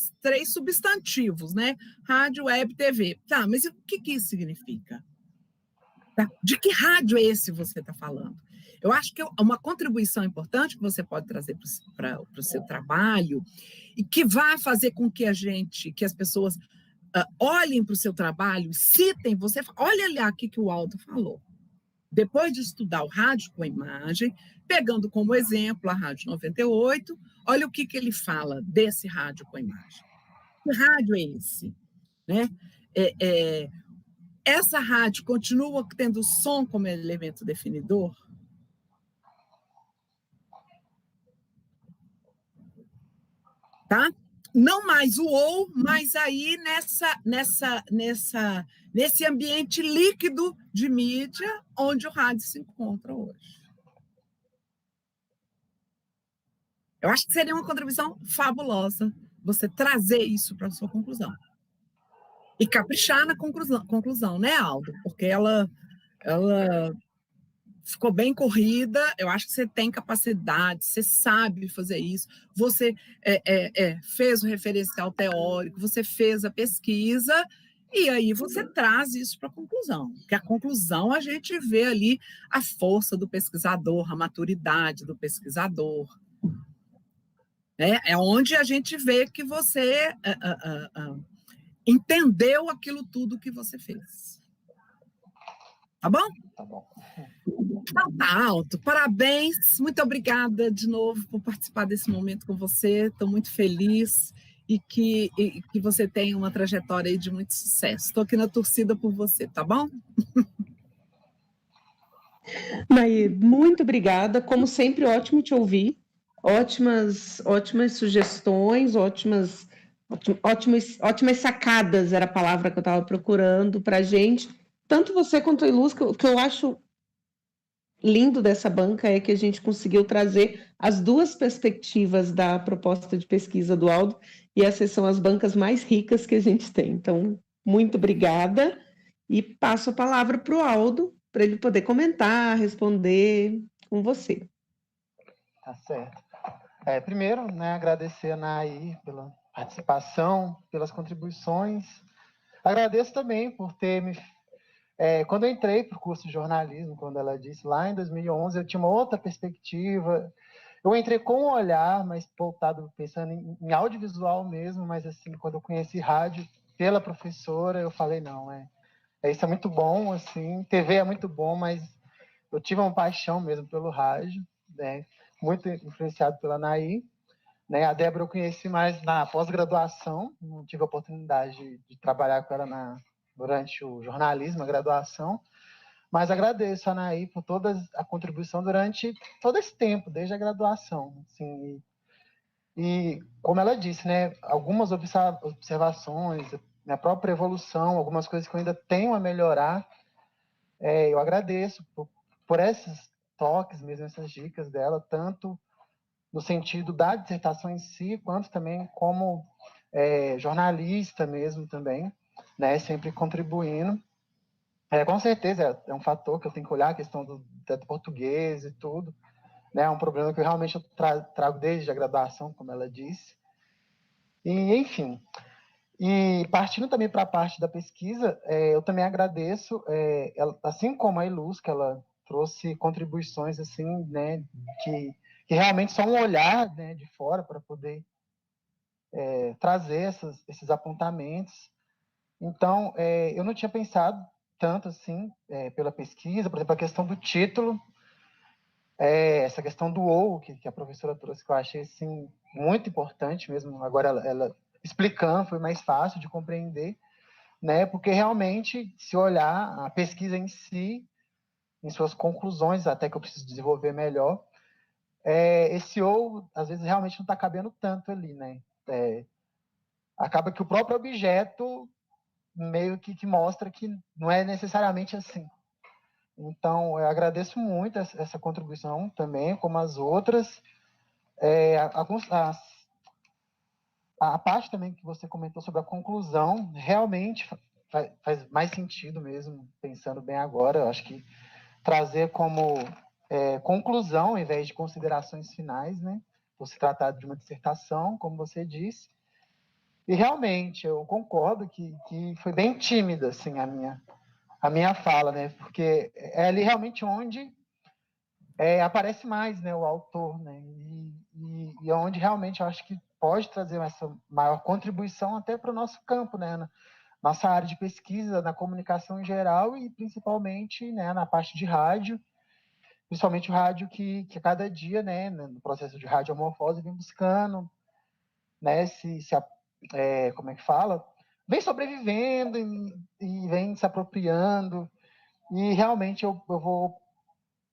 substantivos, né? Rádio, web, TV. Tá, mas o que isso significa? Tá? De que rádio é esse que você está falando? Eu acho que uma contribuição importante que você pode trazer para o seu trabalho e que vai fazer com que as pessoas olhem para o seu trabalho, citem, olha lá o que o Aldo falou. Depois de estudar o rádio com imagem, pegando como exemplo a Rádio 98, olha o que ele fala desse rádio com imagem. Que rádio é esse? Né? Essa rádio continua tendo o som como elemento definidor? Tá? Não mais o ou, mas aí nesse ambiente líquido de mídia onde o rádio se encontra hoje. Eu acho que seria uma contribuição fabulosa você trazer isso para a sua conclusão. E caprichar na conclusão, né, Aldo? Porque ela ficou bem corrida, eu acho que você tem capacidade, você sabe fazer isso, você fez o referencial teórico, você fez a pesquisa, e aí você traz isso para a conclusão. Porque a conclusão a gente vê ali a força do pesquisador, a maturidade do pesquisador. É onde a gente vê que você entendeu aquilo tudo que você fez. Tá bom? Tá bom. Então tá, Aldo. Parabéns. Muito obrigada de novo por participar desse momento com você. Estou muito feliz e que você tenha uma trajetória aí de muito sucesso. Estou aqui na torcida por você, tá bom? Naí, muito obrigada. Como sempre, ótimo te ouvir. Ótimas sugestões, ótimas sacadas era a palavra que eu estava procurando para a gente. Tanto você quanto a Ilusca, o que eu acho lindo dessa banca é que a gente conseguiu trazer as duas perspectivas da proposta de pesquisa do Aldo, e essas são as bancas mais ricas que a gente tem. Então, muito obrigada, e passo a palavra para o Aldo, para ele poder comentar, responder com você. Tá certo. Primeiro, né, agradecer a Naí pela participação, pelas contribuições. Agradeço também por ter me... quando eu entrei para o curso de jornalismo, quando ela disse, lá em 2011, eu tinha uma outra perspectiva. Eu entrei com um olhar mais voltado, pensando em audiovisual mesmo, mas assim, quando eu conheci rádio pela professora, eu falei, não, isso é muito bom, assim, TV é muito bom, mas eu tive uma paixão mesmo pelo rádio, né? Muito influenciado pela Naí. Né? A Débora eu conheci mais na pós-graduação, não tive a oportunidade de trabalhar com ela durante o jornalismo, a graduação, mas agradeço a Naí por toda a contribuição durante todo esse tempo, desde a graduação. Assim, e como ela disse, né, algumas observações, minha própria evolução, algumas coisas que eu ainda tenho a melhorar, eu agradeço por esses toques mesmo, essas dicas dela, tanto no sentido da dissertação em si, quanto também como jornalista mesmo também, né, sempre contribuindo. Com certeza é um fator que eu tenho que olhar, a questão do português e tudo, né, é um problema que eu realmente trago desde a graduação, como ela disse. E, enfim, e partindo também para a parte da pesquisa, eu também agradeço, ela, assim como a Ilus, que ela trouxe contribuições assim, né, que realmente só um olhar, né, de fora para poder trazer esses apontamentos. Então, eu não tinha pensado tanto assim pela pesquisa, por exemplo, a questão do título, essa questão do ou que a professora trouxe, que eu achei assim, muito importante mesmo. Agora ela explicando, foi mais fácil de compreender, né? Porque realmente, se olhar a pesquisa em si, em suas conclusões, até que eu preciso desenvolver melhor, esse ou, às vezes, realmente não está cabendo tanto ali, né? Acaba que o próprio objeto meio que mostra que não é necessariamente assim. Então, eu agradeço muito essa contribuição também, como as outras. A parte também que você comentou sobre a conclusão, realmente faz mais sentido mesmo, pensando bem agora. Eu acho que trazer como conclusão, ao invés de considerações finais, né? Por se tratar de uma dissertação, como você disse. E realmente, eu concordo que foi bem tímida assim, a minha fala, né? Porque é ali realmente onde aparece mais, né, o autor, né? E onde realmente eu acho que pode trazer essa maior contribuição até para o nosso campo, né? Nossa área de pesquisa, na comunicação em geral e principalmente, né, na parte de rádio, principalmente o rádio que cada dia, né, no processo de radiomorfose, vem buscando, né, como é que fala? Vem sobrevivendo e vem se apropriando. E realmente eu vou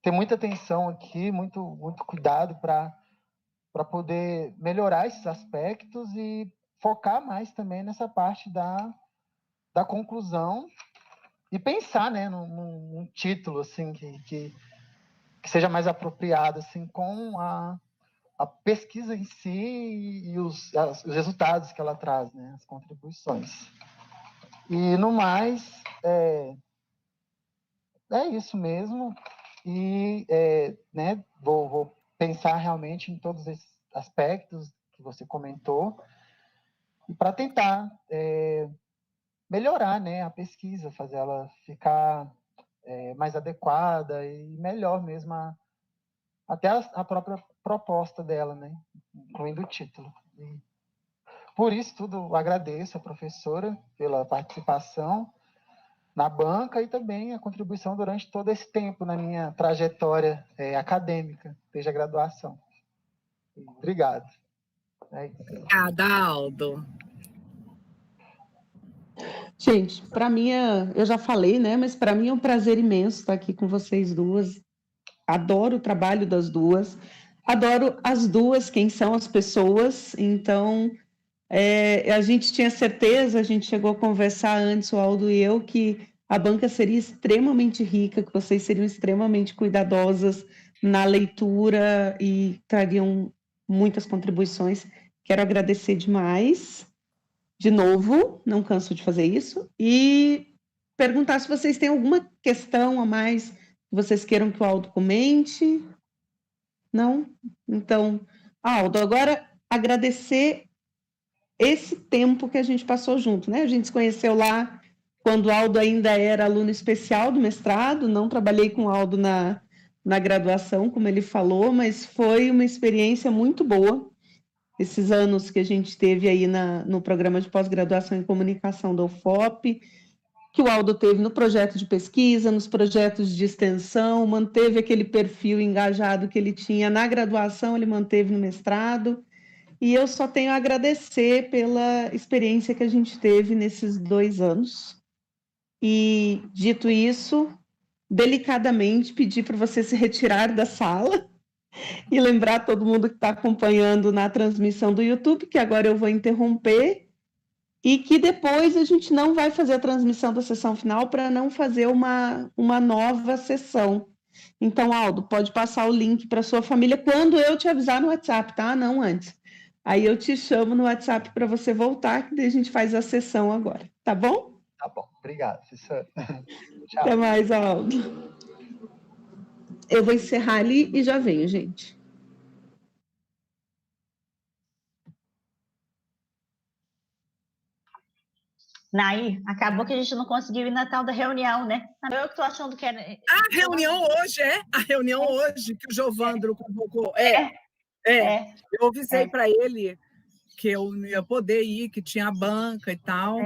ter muita atenção aqui, muito cuidado para poder melhorar esses aspectos e focar mais também nessa parte da conclusão e pensar, né, num título assim que seja mais apropriado assim com a pesquisa em si e os resultados que ela traz, né, as contribuições. E no mais é isso mesmo. E né, vou pensar realmente em todos esses aspectos que você comentou e para tentar melhorar, né, a pesquisa, fazer ela ficar mais adequada e melhor mesmo, até a própria proposta dela, né, incluindo o título. E por isso tudo, agradeço a professora pela participação na banca e também a contribuição durante todo esse tempo na minha trajetória acadêmica, desde a graduação. Obrigado. Obrigada, Aldo. Gente, para mim, eu já falei, né? Mas para mim é um prazer imenso estar aqui com vocês duas. Adoro o trabalho das duas. Adoro as duas, quem são as pessoas. Então, a gente tinha certeza, a gente chegou a conversar antes, o Aldo e eu, que a banca seria extremamente rica, que vocês seriam extremamente cuidadosas na leitura e trariam muitas contribuições. Quero agradecer demais. De novo, não canso de fazer isso, e perguntar se vocês têm alguma questão a mais que vocês queiram que o Aldo comente. Não? Então, Aldo, agora agradecer esse tempo que a gente passou junto, né? A gente se conheceu lá quando o Aldo ainda era aluno especial do mestrado, não trabalhei com o Aldo na graduação, como ele falou, mas foi uma experiência muito boa. Esses anos que a gente teve aí no programa de pós-graduação em comunicação da UFOP, que o Aldo teve no projeto de pesquisa, nos projetos de extensão, manteve aquele perfil engajado que ele tinha na graduação, ele manteve no mestrado, e eu só tenho a agradecer pela experiência que a gente teve nesses 2 anos. E, dito isso, delicadamente pedir para você se retirar da sala, e lembrar todo mundo que está acompanhando na transmissão do YouTube, que agora eu vou interromper, e que depois a gente não vai fazer a transmissão da sessão final para não fazer uma nova sessão. Então, Aldo, pode passar o link para sua família quando eu te avisar no WhatsApp, tá? Não antes. Aí eu te chamo no WhatsApp para você voltar, que daí a gente faz a sessão agora, tá bom? Tá bom, obrigado, professor. Tchau. Até mais, Aldo. Eu vou encerrar ali e já venho, gente. Nair, acabou que a gente não conseguiu ir na tal da reunião, né? Eu que estou achando que era... A reunião hoje, A reunião hoje que o Jovandro convocou. Eu avisei para ele que eu não ia poder ir, que tinha a banca e tal.